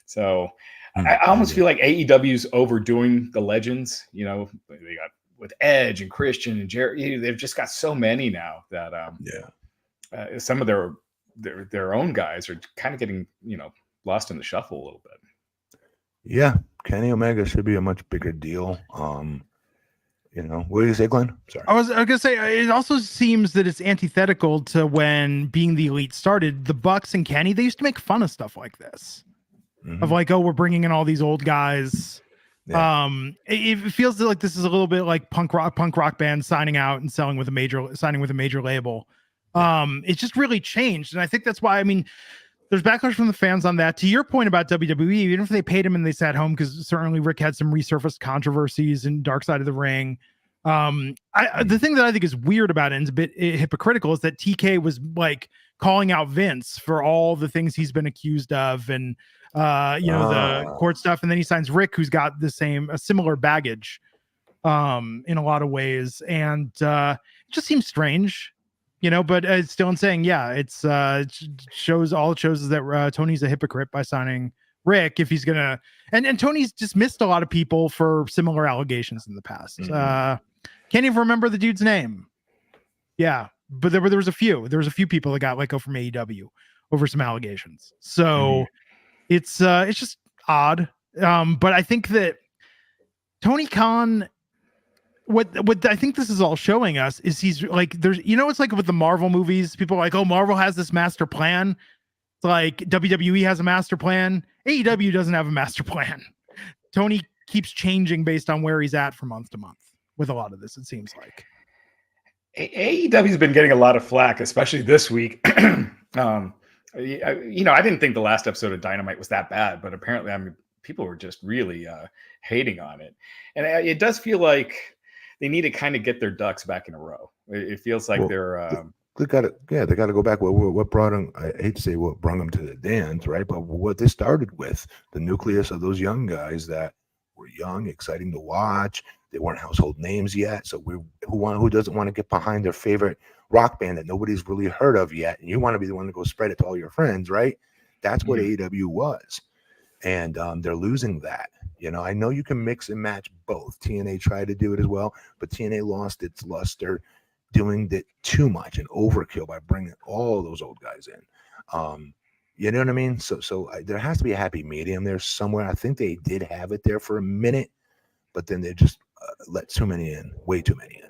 So I almost feel like AEW's overdoing the legends. They got with Edge and Christian and Jerry, they've just got so many now that some of their own guys are kind of getting lost in the shuffle a little bit. Yeah, Kenny Omega should be a much bigger deal. What do you say, Glenn? Sorry, I was gonna say it also seems that it's antithetical to when Being the Elite started. The Bucks and Kenny, they used to make fun of stuff like this, of like, oh, we're bringing in all these old guys. Yeah. It feels like this is a little bit like punk rock band signing out and signing with a major label. It's just really changed, and I think that's why. I mean, there's backlash from the fans on that. To your point about WWE, even if they paid him and they sat home, because certainly Rick had some resurfaced controversies in Dark Side of the Ring. The thing that I think is weird about it and is a bit hypocritical is that TK was like calling out Vince for all the things he's been accused of, and the court stuff, and then he signs Rick, who's got a similar baggage in a lot of ways, and it just seems strange. But it's still saying, it shows is that Tony's a hypocrite by signing Rick if he's gonna, and Tony's dismissed a lot of people for similar allegations in the past. Can't even remember the dude's name. Yeah, but there was a few people that got let go from AEW over some allegations. So it's just odd. But I think that Tony Khan, what I think this is all showing us is he's like, there's, it's like with the Marvel movies, people are like, oh, Marvel has this master plan. It's like WWE has a master plan. AEW doesn't have a master plan. Tony keeps changing based on where he's at from month to month with a lot of this, it seems like. AEW's been getting a lot of flack, especially this week. I didn't think the last episode of Dynamite was that bad, but apparently, people were just really hating on it. And it does feel like they need to kind of get their ducks back in a row. It feels like they're they got to go back. What brought them? I hate to say what brought them to the dance, right? But what they started with, the nucleus of those young guys that were young, exciting to watch. They weren't household names yet. So who doesn't want to get behind their favorite rock band that nobody's really heard of yet? And you want to be the one to go spread it to all your friends, right? That's what AEW was. And they're losing that. I know you can mix and match both. TNA tried to do it as well, but TNA lost its luster doing it too much and overkill by bringing all those old guys in. You know what I mean? So there has to be a happy medium there somewhere. I think they did have it there for a minute, but then they just let too many in, way too many in.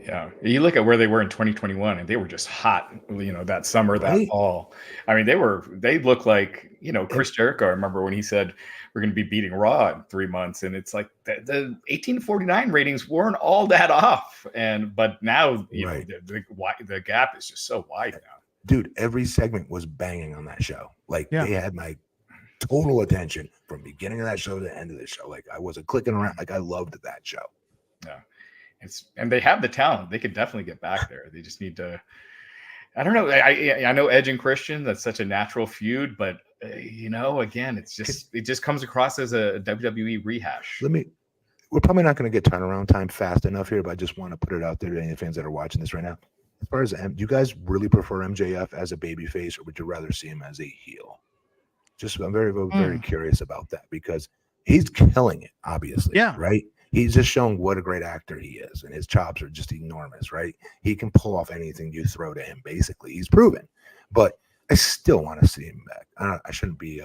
Yeah, you look at where they were in 2021, and they were just hot. That summer, that fall. I mean, they look like Chris Jericho. I remember when he said we're going to be beating Raw in 3 months, and it's like the 1849 ratings weren't all that off, but now the gap is just so wide now. Dude, every segment was banging on that show. Like they had my total attention from beginning of that show to the end of the show. Like I wasn't clicking around. Like I loved that show. Yeah. And they have the talent. They could definitely get back there. They just need to. I don't know. I know Edge and Christian. That's such a natural feud, but again, it just comes across as a WWE rehash. We're probably not going to get turnaround time fast enough here, but I just want to put it out there to any fans that are watching this right now. As far as do you guys really prefer MJF as a babyface, or would you rather see him as a heel? I'm very, very curious about that because he's killing it. Obviously, right. He's just showing what a great actor he is, and his chops are just enormous, right? He can pull off anything you throw to him, basically. He's proven. But I still want to see him back. I shouldn't be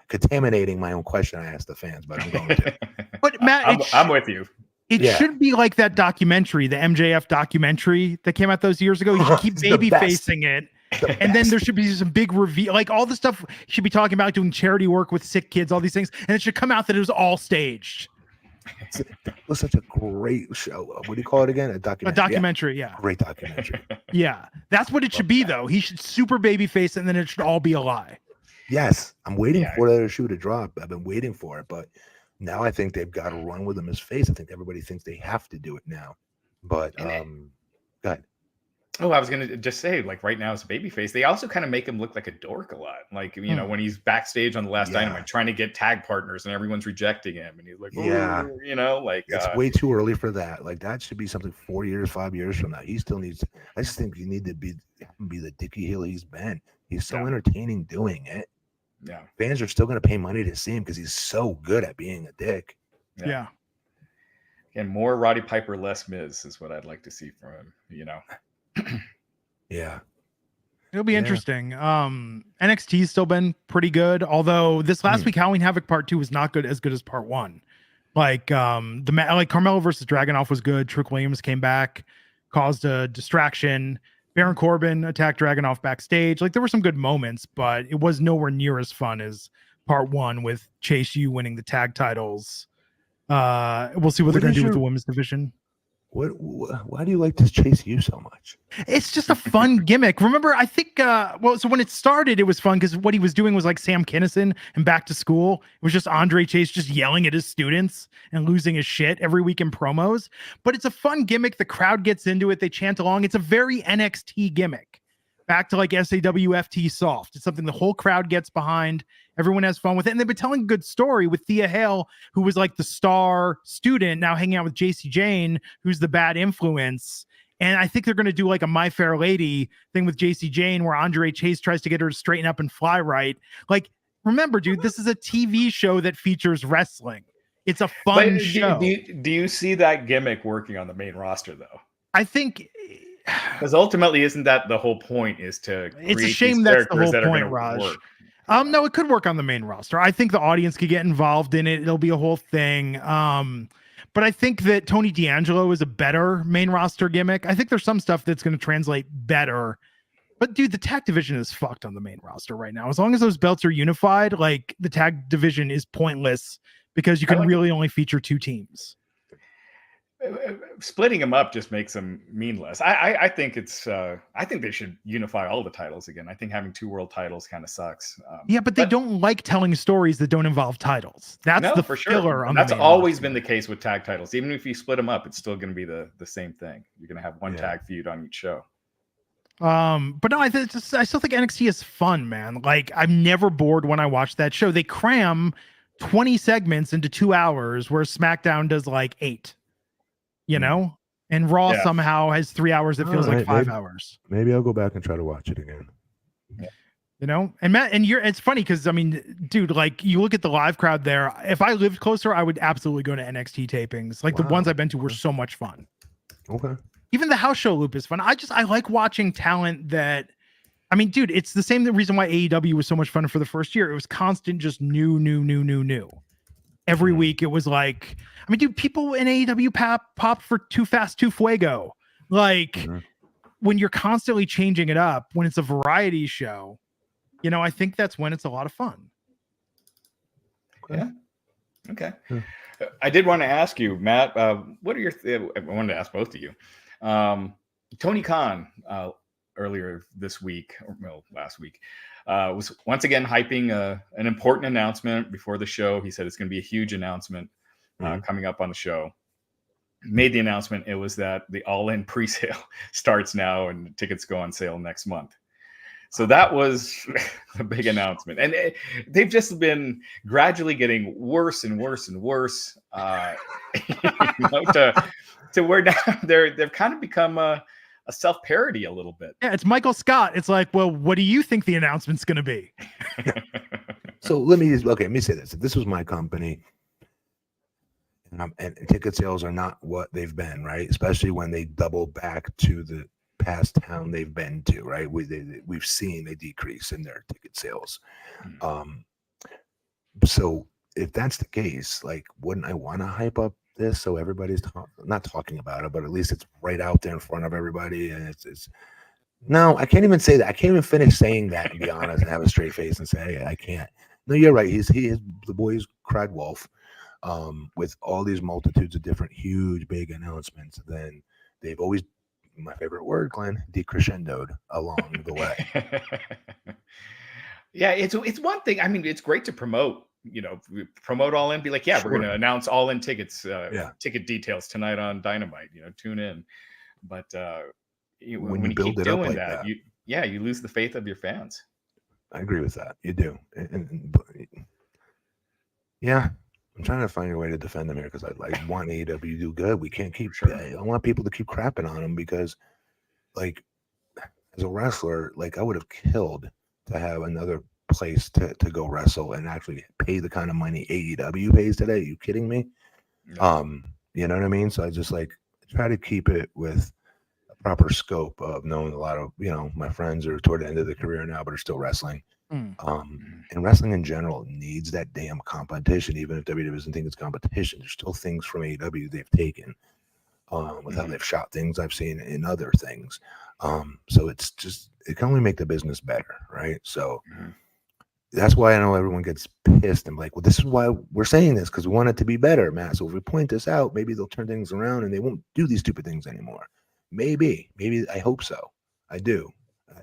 contaminating my own question I asked the fans, but I'm going to. But Matt, I'm with you. It should be like that documentary, the MJF documentary that came out those years ago. You should keep baby facing it. And then there should be some big reveal, like all the stuff you should be talking about, doing charity work with sick kids, all these things. And it should come out that it was all staged. It was such a great show. What do you call it again? A documentary. Yeah. Great documentary. Yeah. That's what it should be, though. He should super baby face, and then it should all be a lie. Yes. I'm waiting for the other shoe to drop. I've been waiting for it, but now I think they've got to run with him as face. I think everybody thinks they have to do it now. But go ahead. Oh, I was going to just say, like right now as a babyface, they also kind of make him look like a dork a lot. Like, when he's backstage on the last Dynamite trying to get tag partners and everyone's rejecting him. And he's like, it's way too early for that. Like that should be something 4 years, 5 years from now. He still needs, I just think you need to be the dicky heel he's been. He's so entertaining doing it. Yeah. Fans are still going to pay money to see him because he's so good at being a dick. Yeah. And more Roddy Piper, less Miz is what I'd like to see from him, Yeah. It'll be interesting. NXT's still been pretty good, although this last week Halloween Havoc Part 2 was not as good as Part 1. Like Carmelo versus Dragunov was good. Trick Williams came back, caused a distraction. Baron Corbin attacked Dragunov backstage. Like there were some good moments, but it was nowhere near as fun as Part 1 with Chase U winning the tag titles. We'll see what they're going to do with the women's division. Why do you like this Chase U so much? It's just a fun gimmick. Remember, I think, so when it started, it was fun because what he was doing was like Sam Kinison and Back to School. It was just Andre Chase just yelling at his students and losing his shit every week in promos. But it's a fun gimmick. The crowd gets into it. They chant along. It's a very NXT gimmick. Back to like SAWFT soft. It's something the whole crowd gets behind. Everyone has fun with it. And they've been telling a good story with Thea Hale, who was like the star student, now hanging out with JC Jane, who's the bad influence. And I think they're going to do like a My Fair Lady thing with JC Jane where Andre Chase tries to get her to straighten up and fly right. Like, remember, dude, this is a TV show that features wrestling. It's a fun show. Do you see that gimmick working on the main roster, though? I think... Because ultimately, isn't that the whole point? Is to create it's a shame these that's the whole that point, Raj. No, it could work on the main roster. I think the audience could get involved in it. It'll be a whole thing. But I think that Tony D'Angelo is a better main roster gimmick. I think there's some stuff that's going to translate better. But dude, the tag division is fucked on the main roster right now. As long as those belts are unified, like the tag division is pointless because you can really only feature 2 teams. Splitting them up just makes them meaningless. I think it's I think they should unify all the titles again. I think having 2 world titles kind of sucks. But they don't like telling stories that don't involve titles. That's the filler on that's the main always roster. been the case with tag titles. Even if you split them up, it's still going to be the same thing. You're going to have one tag feud on each show. But no, I still think NXT is fun, man. Like, I'm never bored when I watch that show. They cram 20 segments into 2 hours, where SmackDown does like 8. You know, and Raw somehow has 3 hours that feels like 5 hours. Maybe I'll go back and try to watch it again. You know, and Matt, and it's funny because I mean, dude, like you look at the live crowd there. If I lived closer, I would absolutely go to NXT tapings. Like the ones I've been to were so much fun. Okay. Even the house show loop is fun. I like watching talent that. I mean, dude, it's the same reason why AEW was so much fun for the first year. It was constant, just new. Every week it was like, I mean, dude, people in AEW pop for Too Fast, Too Fuego. Like when you're constantly changing it up, when it's a variety show, you know, I think that's when it's a lot of fun. Okay. I did want to ask you, Matt, what are your, I wanted to ask both of you. Tony Khan, earlier this week, or well, last week, was once again hyping an important announcement before the show. He said it's going to be a huge announcement coming up on the show. Made the announcement. It was that the all-in pre-sale starts now and tickets go on sale next month. So that was a big announcement. And they've just been gradually getting worse and worse and worse to where now they've kind of become a self-parody a little bit. Yeah, it's Michael Scott. It's like, well, what do you think the announcement's going to be? So let me say this. If this was my company, and ticket sales are not what they've been, right? Especially when they double back to the past town they've been to, right? We've seen a decrease in their ticket sales. So if that's the case, like, wouldn't I want to hype up this so everybody's not talking about it, but at least it's right out there in front of everybody? And it's no, I can't even say that. I can't even finish saying that, and be honest, and have a straight face and say, hey, I can't. No, you're right. He is the boys cried wolf. With all these multitudes of different huge big announcements, then they've always, my favorite word, Glenn, decrescendoed along the way. Yeah, it's one thing. I mean, it's great to promote, promote All In, be like, we're going to announce All In tickets, ticket details tonight on Dynamite, tune in. But when you keep doing that, you lose the faith of your fans. I agree with that. You do. I'm trying to find a way to defend them here because I want AEW to do good. We can't keep. I don't want people to keep crapping on them because, like, as a wrestler, like, I would have killed to have another place to go wrestle and actually pay the kind of money AEW pays today. Are you kidding me? No. You know what I mean? So I just try to keep it with a proper scope of knowing a lot of my friends are toward the end of their career now, but are still wrestling. And wrestling in general needs that damn competition. Even if WWE doesn't think it's competition, there's still things from AEW they've taken with how they've shot things I've seen in other things. So it's just, it can only make the business better, right? So that's why I know everyone gets pissed. I'm like, well, this is why we're saying this, because we want it to be better, Matt. So if we point this out, maybe they'll turn things around and they won't do these stupid things anymore. Maybe I hope so. I do.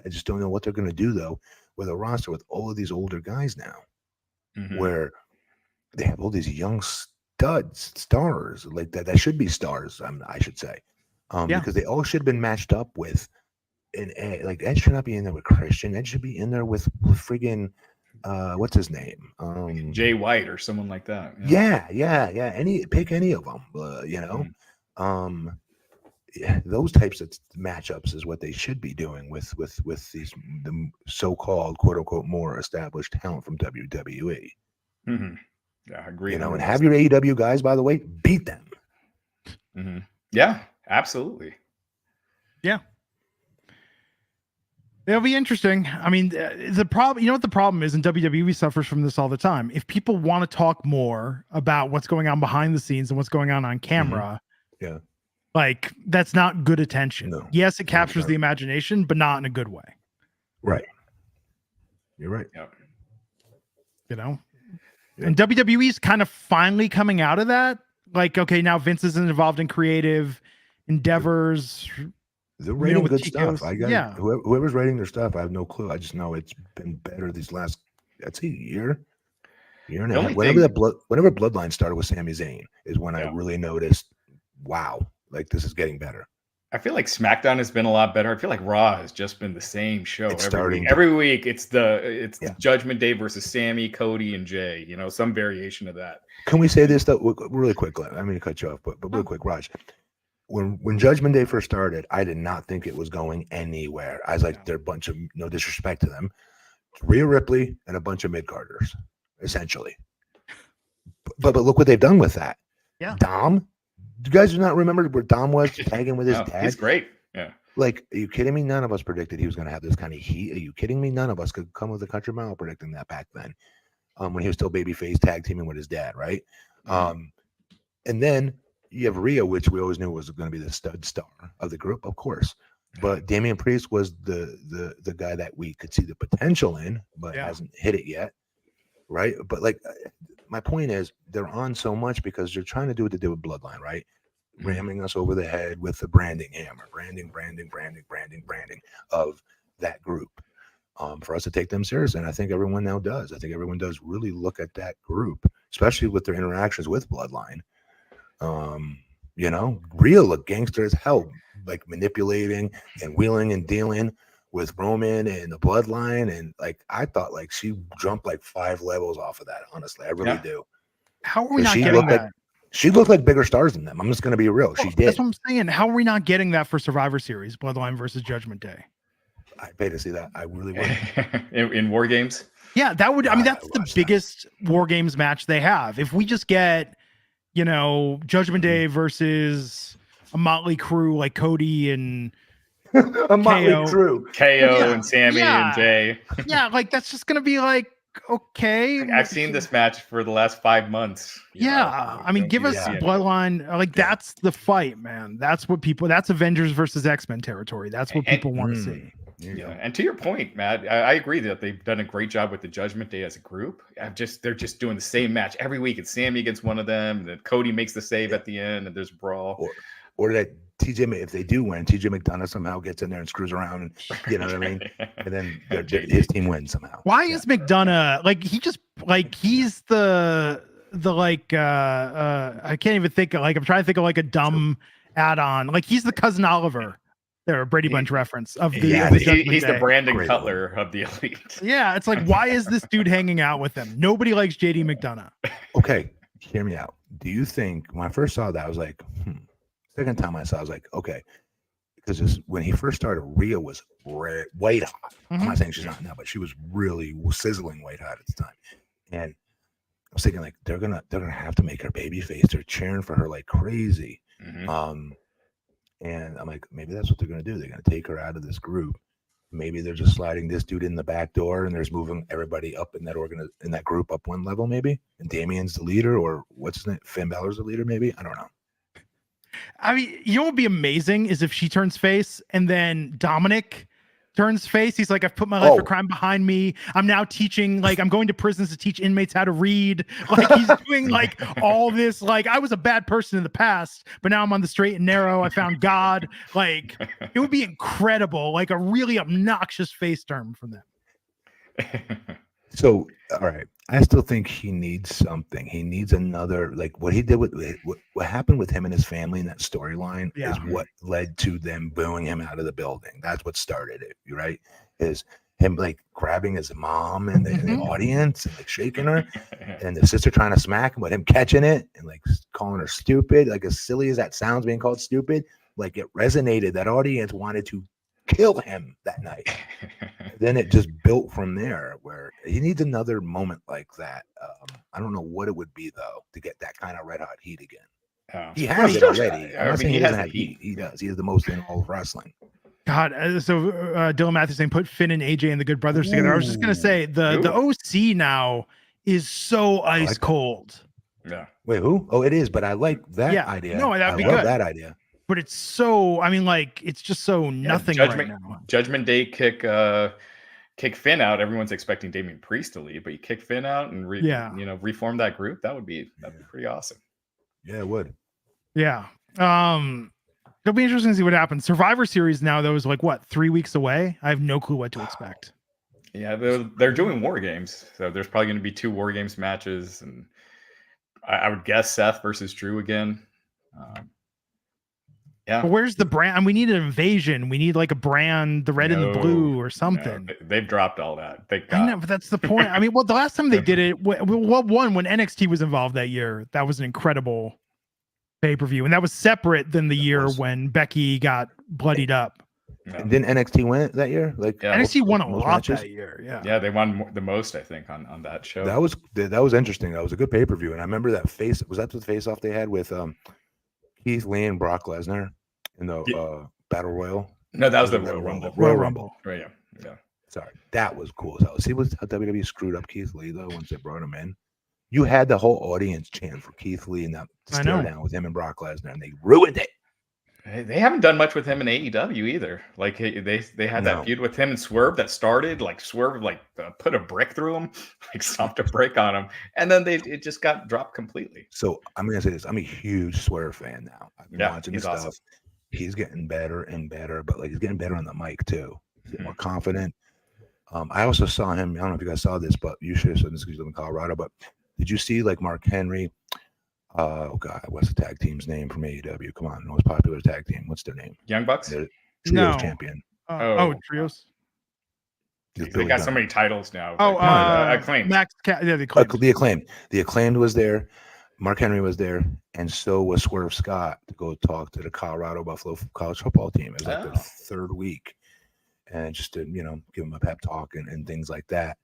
I just don't know what they're going to do though with a roster with all of these older guys now, where they have all these young stars like that should be stars. I should say, because they all should have been matched up with. And Ed, like Ed should not be in there with Christian. Ed should be in there with friggin' what's his name? Jay White or someone like that. Yeah. Pick any of them. Those types of matchups is what they should be doing with the so-called quote unquote more established talent from WWE. Yeah, I agree. And have your AEW guys, by the way, beat them. Yeah, absolutely. Yeah. It'll be interesting. I mean, the problem, you know what the problem is, and WWE suffers from this all the time. If people want to talk more about what's going on behind the scenes and what's going on camera, like that's not good attention. No, yes, it captures the imagination, but not in a good way. Right. You're right. Yep. And WWE's kind of finally coming out of that. Like, okay, now Vince isn't involved in creative endeavors. They're writing good Chico's, stuff. Whoever's writing their stuff, I have no clue. I just know it's been better these last, I'd say, year and a half. Whenever Bloodline started with Sami Zayn is when I really noticed, wow, like this is getting better. I feel like SmackDown has been a lot better. I feel like Raw has just been the same show every week. It's the Judgment Day versus Sammy, Cody, and Jay. Some variation of that. Can we say this though, really quick? I mean to cut you off, but real quick, Raj. When Judgment Day first started, I did not think it was going anywhere. I was like, they're a bunch of, no disrespect to them, Rhea Ripley and a bunch of mid-carders, essentially. But look what they've done with that. Yeah. Dom, you guys do not remember where Dom was tagging with his dad? He's great. Yeah. Like, are you kidding me? None of us predicted he was going to have this kind of heat. Are you kidding me? None of us could come with a country mile predicting that back then. When he was still babyface tag teaming with his dad, right? And then you have Rhea, which we always knew was going to be the stud star of the group, of course. But Damian Priest was the guy that we could see the potential in, but hasn't hit it yet, right? But like, my point is, they're on so much because they're trying to do what they did with Bloodline, right? Ramming us over the head with the branding hammer, branding of that group. For us to take them seriously, and I think everyone now does. I think everyone does really look at that group, especially with their interactions with Bloodline. Rhea looked gangster as hell, like manipulating and wheeling and dealing with Roman and the Bloodline, and like I thought, like she jumped like 5 levels off of that. Honestly, I really do. How are we not getting that? She looked like bigger stars than them. I'm just going to be real. She did. That's what I'm saying. How are we not getting that for Survivor Series, Bloodline versus Judgment Day? I pay to see that. I really would. in War Games. Yeah, that would. I mean, that's the biggest War Games match they have. If we just get, Judgment Day versus a Motley Crew like Cody and a Motley Crew, KO and Sammy and Jay. Yeah, like that's just gonna be like okay. I've seen this match for the last 5 months. I mean, give us Bloodline. Like that's the fight, man. That's Avengers versus X-Men territory. That's what people want to see. Yeah, and to your point, Matt, I agree that they've done a great job with the Judgment Day as a group. They're just doing the same match every week. It's Sammy against one of them, and then Cody makes the save at the end, and there's a brawl. Or that TJ, if they do win, TJ McDonough somehow gets in there and screws around, and you know what I mean. And then his team wins somehow. Why is McDonough like he's the like I can't even think of, like I'm trying to think of like a dumb add-on. Like he's the Cousin Oliver. There, a Brady Bunch reference of the. He's the Brandon Cutler of the Elite. Yeah, it's like, why is this dude hanging out with him? Nobody likes JD McDonough. Okay, hear me out. Do you think when I first saw that, I was like, Second time I saw, I was like, okay, because when he first started, Rhea was white hot. I'm not saying she's not now, but she was really sizzling white hot at the time. And I was thinking, like, they're gonna have to make her baby face. They're cheering for her like crazy. And I'm like, maybe that's what they're going to do. They're going to take her out of this group. Maybe they're just sliding this dude in the back door, and there's moving everybody up in that group up one level, maybe. And Damien's the leader, or what's his name? Finn Balor's the leader, maybe. I don't know. I mean, what would be amazing is if she turns face, and then Dominic turns face. He's like, I've put my life for Oh. crime behind me. I'm now teaching, like, I'm going to prisons to teach inmates how to read. Like, he's doing like all this. Like, I was a bad person in the past, but now I'm on the straight and narrow. I found God. Like, it would be incredible. Like a really obnoxious face turn from them. So, all right. I still think he needs something. He needs another, like what he did with what happened with him and his family in that storyline Yeah. is what led to them booing him out of the building. That's what started it, right? Is him like grabbing his mom in the audience and like shaking her, and the sister trying to smack him, but him catching it and like calling her stupid. Like as silly as that sounds, being called stupid, like it resonated. That audience wanted to kill him that night. Then it just built from there, where he needs another moment like that. I don't know what it would be though to get that kind of red hot heat again. He has it already. I'm not saying he doesn't have heat. He does. He has the most in all of wrestling. God, so Dylan Matthews saying put Finn and AJ and the Good Brothers together. I was just gonna say the OC now is so ice cold. Yeah. Wait, who? Oh, it is. But I like that idea. No, that'd be love good. that idea. But it's so, I mean, like, it's just so nothing right now. Judgment Day kick Finn out. Everyone's expecting Damian Priest to leave, but you kick Finn out and reform that group. That'd be pretty awesome. Yeah, it would. Yeah. It'll be interesting to see what happens. Survivor Series now, though, is like what, 3 weeks away? I have no clue what to expect. Yeah, they're doing War Games, so there's probably going to be 2 War Games matches, and I would guess Seth versus Drew again. Yeah. But where's the brand? And we need an invasion. We need like a brand, the red and the blue or something. No, they've dropped all that. I know, but that's the point. I mean, well, the last time they did it, what won when NXT was involved that year? That was an incredible pay-per-view, and that was separate than the year when Becky got bloodied up. Yeah. And didn't NXT win it that year? Like NXT won a lot that year. Yeah, they won the most, I think, on that show. That was interesting. That was a good pay-per-view, and I remember that face. Was that the face-off they had with Keith Lee and Brock Lesnar in the Battle Royal? No, that was the Royal Rumble. Royal Rumble. Right, yeah. Sorry, that was cool. So see how WWE screwed up Keith Lee though once they brought him in. You had the whole audience chant for Keith Lee and that stare down with him and Brock Lesnar, and they ruined it. They haven't done much with him in AEW either. Like they had that feud with him and Swerve that started like Swerve put a brick through him, like stomped a brick on him, and then it just got dropped completely. So I'm gonna say this: I'm a huge Swerve fan now. I've been watching his stuff. Awesome. He's getting better and better, but like he's getting better on the mic too. He's more confident. I also saw him. I don't know if you guys saw this, but you should have seen this because you live in Colorado. But did you see like Mark Henry? Oh God, what's the tag team's name from AEW? Come on, the most popular tag team. What's their name? Young Bucks. Trios champion. Trios. They got so many titles now. Acclaimed. The Acclaimed. The Acclaimed was there. Mark Henry was there, and so was Swerve Scott to go talk to the Colorado Buffalo college football team. It was like their third week, and just to give them a pep talk and things like that.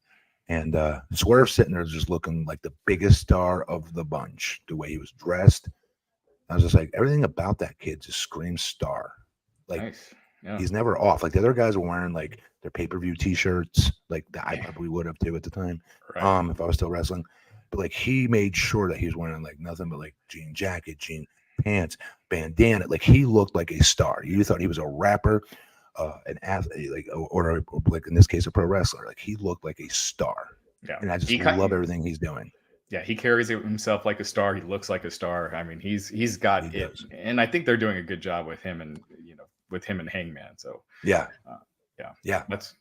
And Swerve sitting there just looking like the biggest star of the bunch, the way he was dressed. I was just like, everything about that kid just screams star. Like he's never off. Like the other guys were wearing like their pay-per-view t-shirts, like that I probably would have too at the time, if I was still wrestling. But like he made sure that he was wearing like nothing but like jean jacket, jean pants, bandana. Like he looked like a star. You thought he was a rapper, an athlete, like or like in this case a pro wrestler. Like he looked like a star. Yeah, and I just love everything he's doing. Yeah, he carries himself like a star. He looks like a star. I mean, he's got it, and I think they're doing a good job with him and Hangman. So yeah. That's.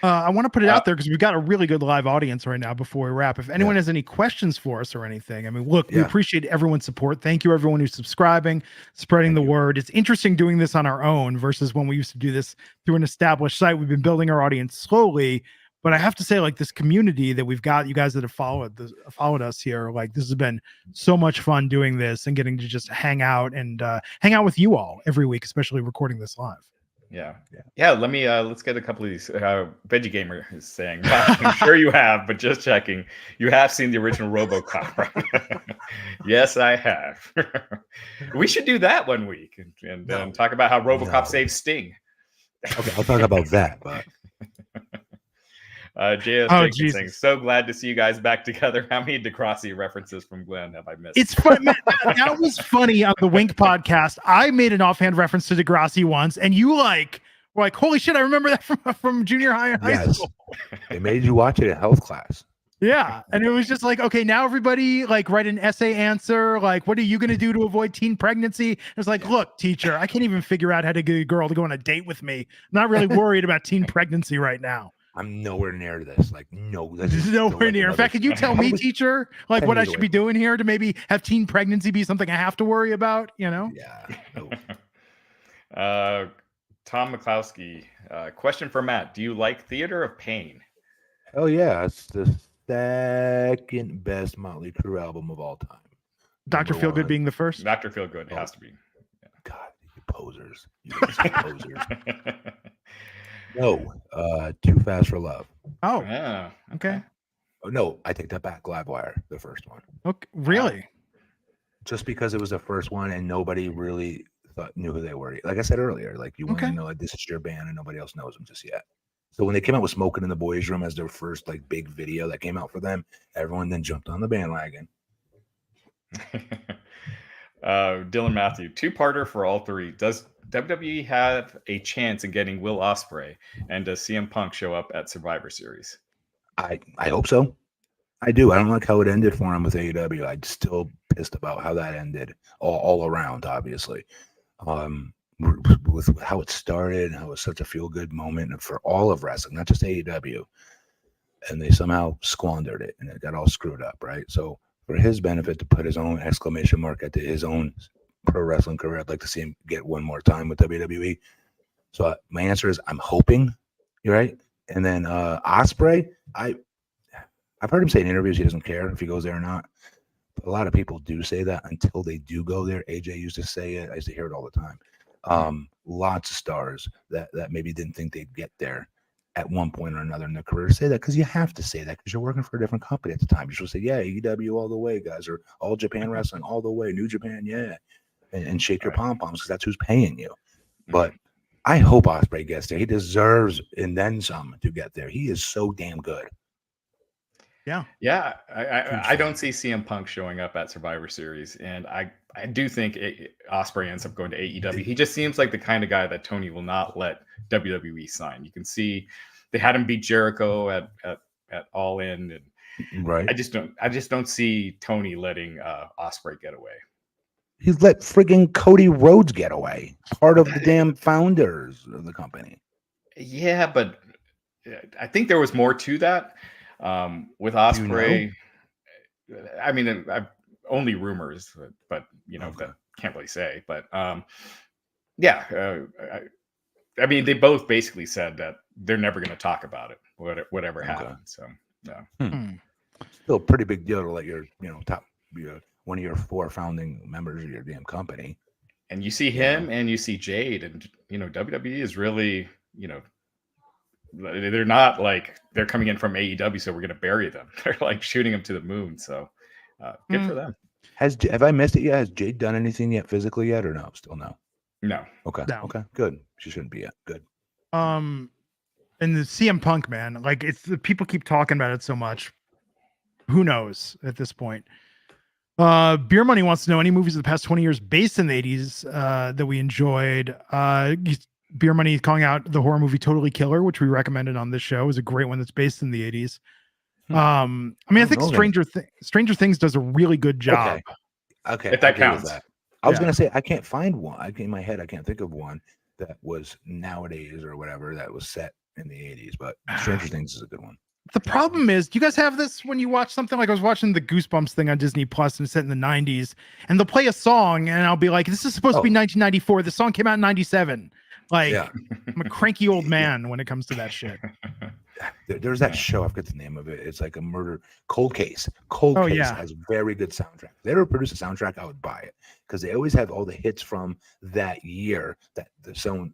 I want to put it out there because we've got a really good live audience right now before we wrap. If anyone has any questions for us or anything, I mean, look, we appreciate everyone's support. Thank you, everyone who's subscribing, spreading the word. It's interesting doing this on our own versus when we used to do this through an established site. We've been building our audience slowly, but I have to say, like this community that we've got, you guys that have followed us here, like this has been so much fun doing this and getting to just hang out with you all every week, especially recording this live. Yeah. Let me let's get a couple of these. Veggie Gamer is saying, I'm sure you have, but just checking. You have seen the original RoboCop, right? Yes, I have. We should do that one week and talk about how RoboCop saved Sting. Okay, I'll talk about that, but. JS saying, so glad to see you guys back together. How many Degrassi references from Glenn have I missed? It's fun. That was funny on the Wink podcast. I made an offhand reference to Degrassi once, and you like We're like, holy shit, I remember that from junior high and high Yes. school. They made you watch it in health class. Yeah. And it was just like, okay, now everybody like write an essay answer. Like, what are you going to do to avoid teen pregnancy? It's like, look, teacher, I can't even figure out how to get a girl to go on a date with me. I'm not really worried about teen pregnancy right now. I'm nowhere near this. Like, no, This is nowhere near. In fact, could you tell me, teacher, like what I should be doing here to maybe have teen pregnancy be something I have to worry about? You know? Yeah. Tom McCloskey, question for Matt. Do you like Theater of Pain? Oh yeah, it's the second best Motley Crue album of all time. Dr. Feelgood being the first. Dr. Feelgood has to be. Yeah. God, you posers. You guys are posers. No, Too Fast for Love. Oh, yeah. Okay. Oh, no, I take that back. Livewire, the first one. Okay, really? Just because it was the first one and nobody really knew who they were. Like I said earlier, like you want to know, like this is your band and nobody else knows them just yet. So when they came out with Smoking in the Boys Room as their first like big video that came out for them, everyone then jumped on the bandwagon. Dylan Matthew, two-parter for all three. Does WWE have a chance in getting Will Ospreay, and does CM Punk show up at Survivor Series? I hope so. I do. I don't like how it ended for him with AEW. I'm still pissed about how that ended all around, obviously. With how it started and how it was such a feel-good moment for all of wrestling, not just AEW. And they somehow squandered it and it got all screwed up, right? So for his benefit to put his own exclamation mark at his own pro wrestling career, I'd like to see him get one more time with WWE. So my answer is I'm hoping. You're right. And then Ospreay, I've heard him say in interviews he doesn't care if he goes there or not. But a lot of people do say that until they do go there. AJ used to say it. I used to hear it all the time. Lots of stars that maybe didn't think they'd get there at one point or another in their career say that because you have to say that because you're working for a different company at the time. You're supposed to say, yeah, AEW all the way, guys, or All Japan Wrestling all the way, New Japan, yeah, and shake your pom-poms because that's who's paying you. But I hope Ospreay gets there. He deserves and then some to get there. He is so damn good. Yeah. I don't see CM Punk showing up at Survivor Series, and I do think Ospreay ends up going to AEW. He just seems like the kind of guy that Tony will not let WWE sign. You can see they had him beat Jericho at All In, and right. I just don't see Tony letting Ospreay get away. He let friggin' Cody Rhodes get away, part of the damn founders of the company. Yeah, but I think there was more to that. With Ospreay, I mean, only rumors, but that can't really say. But I mean, they both basically said that they're never going to talk about it, whatever happened. So, still a pretty big deal to let your top one of your four founding members of your damn company. And you see him, and you see Jade, and WWE is really they're not like they're coming in from AEW, so we're going to bury them. They're like shooting them to the moon. So good for them. Have I missed it yet? Has Jade done anything yet physically yet, or no? Still no. No. Okay. No. Okay. Good. She shouldn't be yet. Good. And the CM Punk, man, like people keep talking about it so much. Who knows at this point? Beer Money wants to know any movies of the past 20 years based in the 80s that we enjoyed. Beer Money calling out the horror movie Totally Killer, which we recommended on this show, is a great one that's based in the 80s. I mean, I think Stranger Things does a really good job. Okay. If that counts. I was going to say, I can't find one. In my head, I can't think of one that was nowadays or whatever that was set in the 80s, but Stranger Things is a good one. The problem is, do you guys have this when you watch something like I was watching the Goosebumps thing on Disney Plus and it's set in the 90s, and they'll play a song and I'll be like, this is supposed to be 1994. The song came out in 97. Like, I'm a cranky old man when it comes to that shit. There's that show, I forget the name of it. It's like a murder cold case. Cold Case has very good soundtrack. If they ever produce a soundtrack, I would buy it because they always have all the hits from that year that so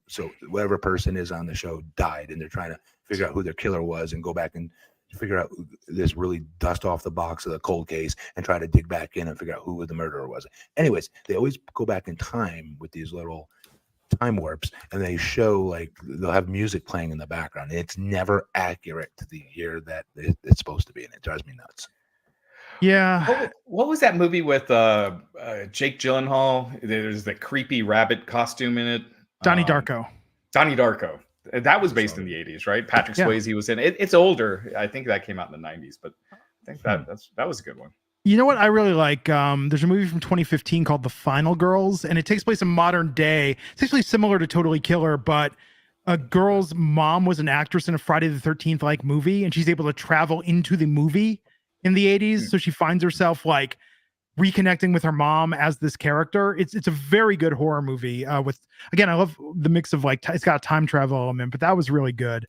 whatever person is on the show died, and they're trying to figure out who their killer was and go back and figure out this, really dust off the box of the cold case and try to dig back in and figure out who the murderer was. Anyways, they always go back in time with these little time warps, and they show, like, they'll have music playing in the background. It's never accurate to the year that it's supposed to be, and it drives me nuts. Yeah. What was that movie with Jake Gyllenhaal? There's the creepy rabbit costume in it. Donnie Darko. Donnie Darko. That was based in the 80s, right? Patrick Yeah. Swayze was in it. It's older. I think that came out in the 90s, but I think that was a good one. You know what I really like? There's a movie from 2015 called The Final Girls, and it takes place in modern day. It's actually similar to Totally Killer, but a girl's mom was an actress in a Friday the 13th like movie, and she's able to travel into the movie in the 80s. So she finds herself like reconnecting with her mom as this character. It's a very good horror movie. With again, I love the mix of like it's got a time travel element, but that was really good.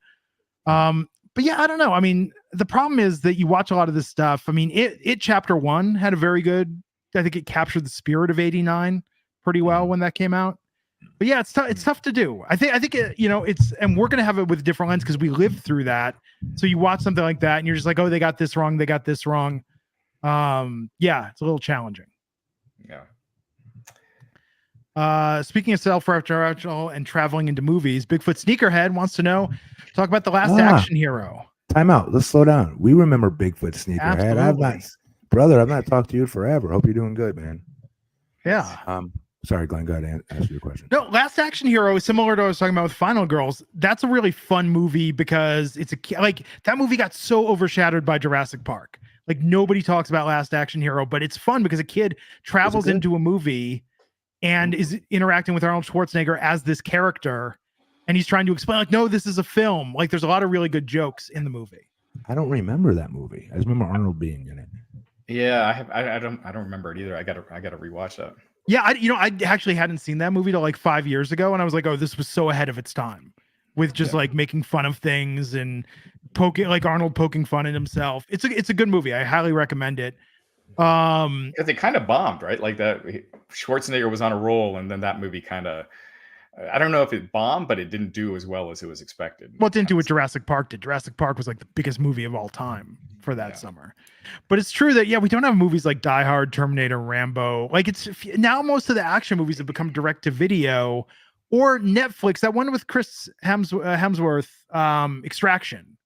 But yeah, I don't know. I mean, the problem is that you watch a lot of this stuff. I mean, it chapter 1 had a very good. I think it captured the spirit of '89 pretty well when that came out. But yeah, it's tough. It's tough to do. I think it, it's, and we're gonna have it with a different lens because we lived through that. So you watch something like that, and you're just like, oh, they got this wrong. They got this wrong. Yeah, it's a little challenging. Yeah. Speaking of self-referential and traveling into movies, Bigfoot Sneakerhead wants to know, talk about The Last Action Hero. Time out. Let's slow down. We remember Bigfoot Sneakerhead. I've not talked to you forever. Hope you're doing good, man. Yeah. Sorry, Glenn, go ahead and ask your question. No, Last Action Hero is similar to what I was talking about with Final Girls. That's a really fun movie because it's that movie got so overshadowed by Jurassic Park. Like nobody talks about Last Action Hero, but it's fun because a kid travels into a movie and is interacting with Arnold Schwarzenegger as this character, and he's trying to explain, like, no, this is a film. Like, there's a lot of really good jokes in the movie. I don't remember that movie. I just remember Arnold being in it. Yeah, I don't remember it either. I gotta rewatch that. Yeah, I actually hadn't seen that movie till like 5 years ago, and I was like, oh, this was so ahead of its time, with just like making fun of things and poking, like Arnold poking fun at himself. It's a good movie. I highly recommend it. They kind of bombed, right? Like that Schwarzenegger was on a roll, and then that movie kind of, I don't know if it bombed, but it didn't do as well as it was expected. Well, it didn't do what Jurassic Park did. Jurassic Park was like the biggest movie of all time for that summer. But it's true that we don't have movies like Die Hard, Terminator, Rambo. Like it's now most of the action movies have become direct to video or Netflix. That one with Chris Hemsworth, Extraction.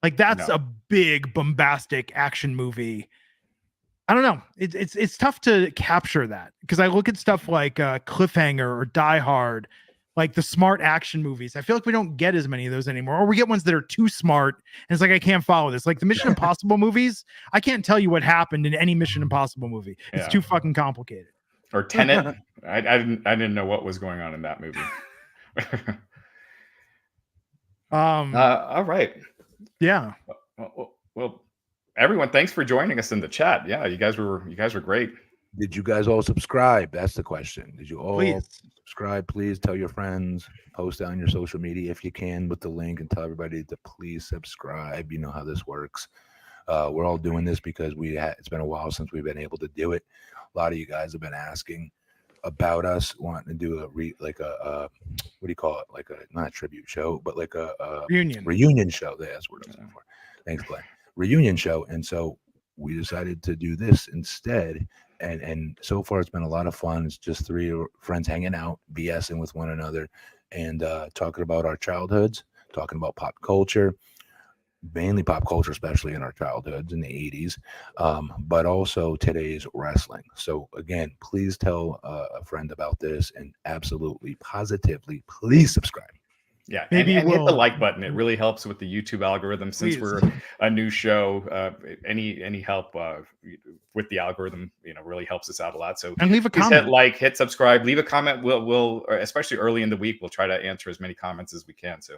Like that's a big bombastic action movie. I don't know. It's tough to capture that because I look at stuff like Cliffhanger or Die Hard, like the smart action movies. I feel like we don't get as many of those anymore, or we get ones that are too smart. And it's like, I can't follow this. Like the Mission Impossible movies, I can't tell you what happened in any Mission Impossible movie. It's too fucking complicated. Or Tenet. I didn't know what was going on in that movie. All right. Yeah. Well, everyone, thanks for joining us in the chat. Yeah, you guys were great. Did you guys all subscribe? That's the question. Did you all subscribe? Please tell your friends, post on your social media if you can with the link, and tell everybody to please subscribe. You know how this works. We're all doing this because it's been a while since we've been able to do it. A lot of you guys have been asking about us wanting to do a what do you call it? Like not a tribute show, but like a reunion show. That's what I'm looking for. Thanks, Glenn. Reunion show. And so we decided to do this instead. And so far it's been a lot of fun. It's just three friends hanging out, BSing with one another, and talking about our childhoods, talking about pop culture, mainly pop culture, especially in our childhoods in the 80s, but also today's wrestling. So again, please tell a friend about this, and absolutely, positively, please subscribe. Yeah, and hit the like button. It really helps with the YouTube algorithm. Since we're a new show, any help with the algorithm, really helps us out a lot. So and leave a comment, hit like, hit subscribe, leave a comment. We'll especially early in the week, we'll try to answer as many comments as we can. So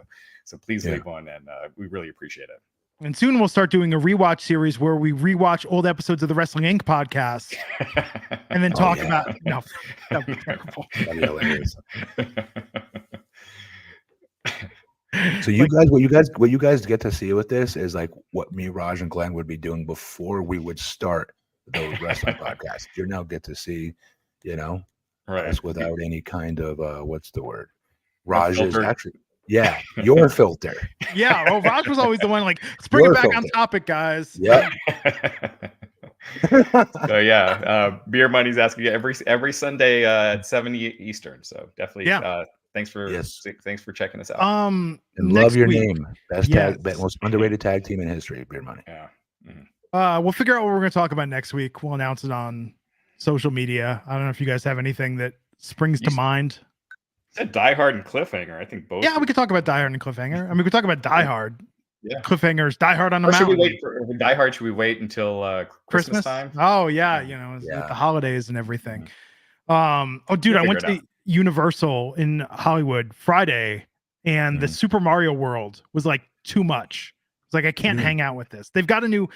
please leave one, and we really appreciate it. And soon we'll start doing a rewatch series where we rewatch old episodes of the Wrestling Inc. podcast and then talk about. No, that'd be terrible. That'd be hilarious. So what you guys get to see with this is like what me, Raj, and Glenn would be doing before we would start those wrestling podcasts. You now get to see, us without any kind of what's the word? Raj is actually your filter. Yeah, well, Raj was always the one like, let's bring it back on topic, guys. Yeah. So Beer Money's asking you every Sunday at 7 Eastern. So definitely thanks for checking us out. And love your name. Best most underrated tag team in history, Beer Money. Yeah. We'll figure out what we're going to talk about next week. We'll announce it on social media. I don't know if you guys have anything that springs to mind. said Die Hard and Cliffhanger. I think both. Yeah, we could talk about Die Hard and Cliffhanger. I mean, we could talk about Die Hard. Yeah. Cliffhangers, Die Hard on the Or should we Mountain. wait for Die Hard? Should we wait until Christmas time? Oh yeah, you know, with the holidays and everything. Oh dude, I went to Universal in Hollywood Friday, and the Super Mario World was like too much. It's like I can't hang out with this. They've got a new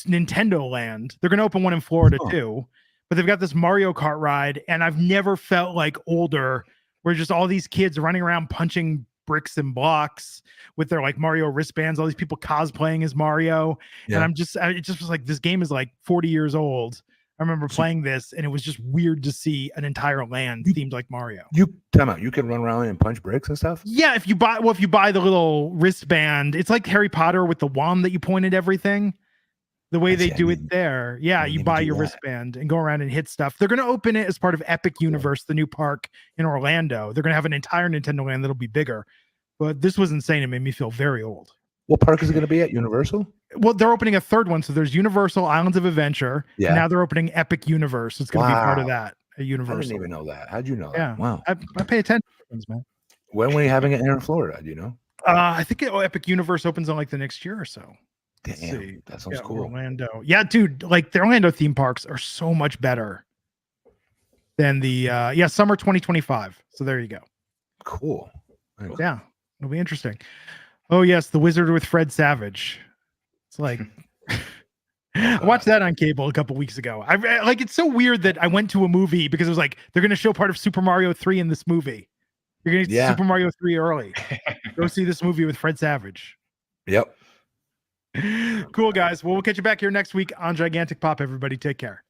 Nintendo Land. They're gonna open one in Florida too, but they've got this Mario Kart ride, and I've never felt like older, where just all these kids running around punching bricks and blocks with their like Mario wristbands, all these people cosplaying as Mario. And it just was like, this game is like 40 years old. I remember playing this, and it was just weird to see an entire land themed like Mario. Time out. You can run around and punch bricks and stuff? Yeah, if you buy the little wristband, it's like Harry Potter with the wand that you point at everything. The way they do it there. Yeah, you buy your wristband and go around and hit stuff. They're going to open it as part of Epic Universe, the new park in Orlando. They're going to have an entire Nintendo Land that'll be bigger. But this was insane. It made me feel very old. What park is it going to be at? Universal? Well, they're opening a third one. So there's Universal Islands of Adventure. Yeah. And now they're opening Epic Universe. It's going to be part of that at Universal. I didn't even know that. How'd you know that? Yeah. Wow. I pay attention to things, man. When were you having it in Florida? Do you know? I think Epic Universe opens on like the next year or so. Damn, that sounds cool. Orlando. Yeah, dude, like the Orlando theme parks are so much better than the summer 2025. So there you go. Cool. Nice. Yeah, it'll be interesting. Oh yes, The Wizard with Fred Savage. It's like I watched that on cable a couple weeks ago. I like, it's so weird that I went to a movie because it was like they're going to show part of Super Mario 3 in this movie. You're going to see Super Mario 3 early. Go see this movie with Fred Savage. Yep. Cool, guys. Well, we'll catch you back here next week on Gigantic Pop. Everybody, take care.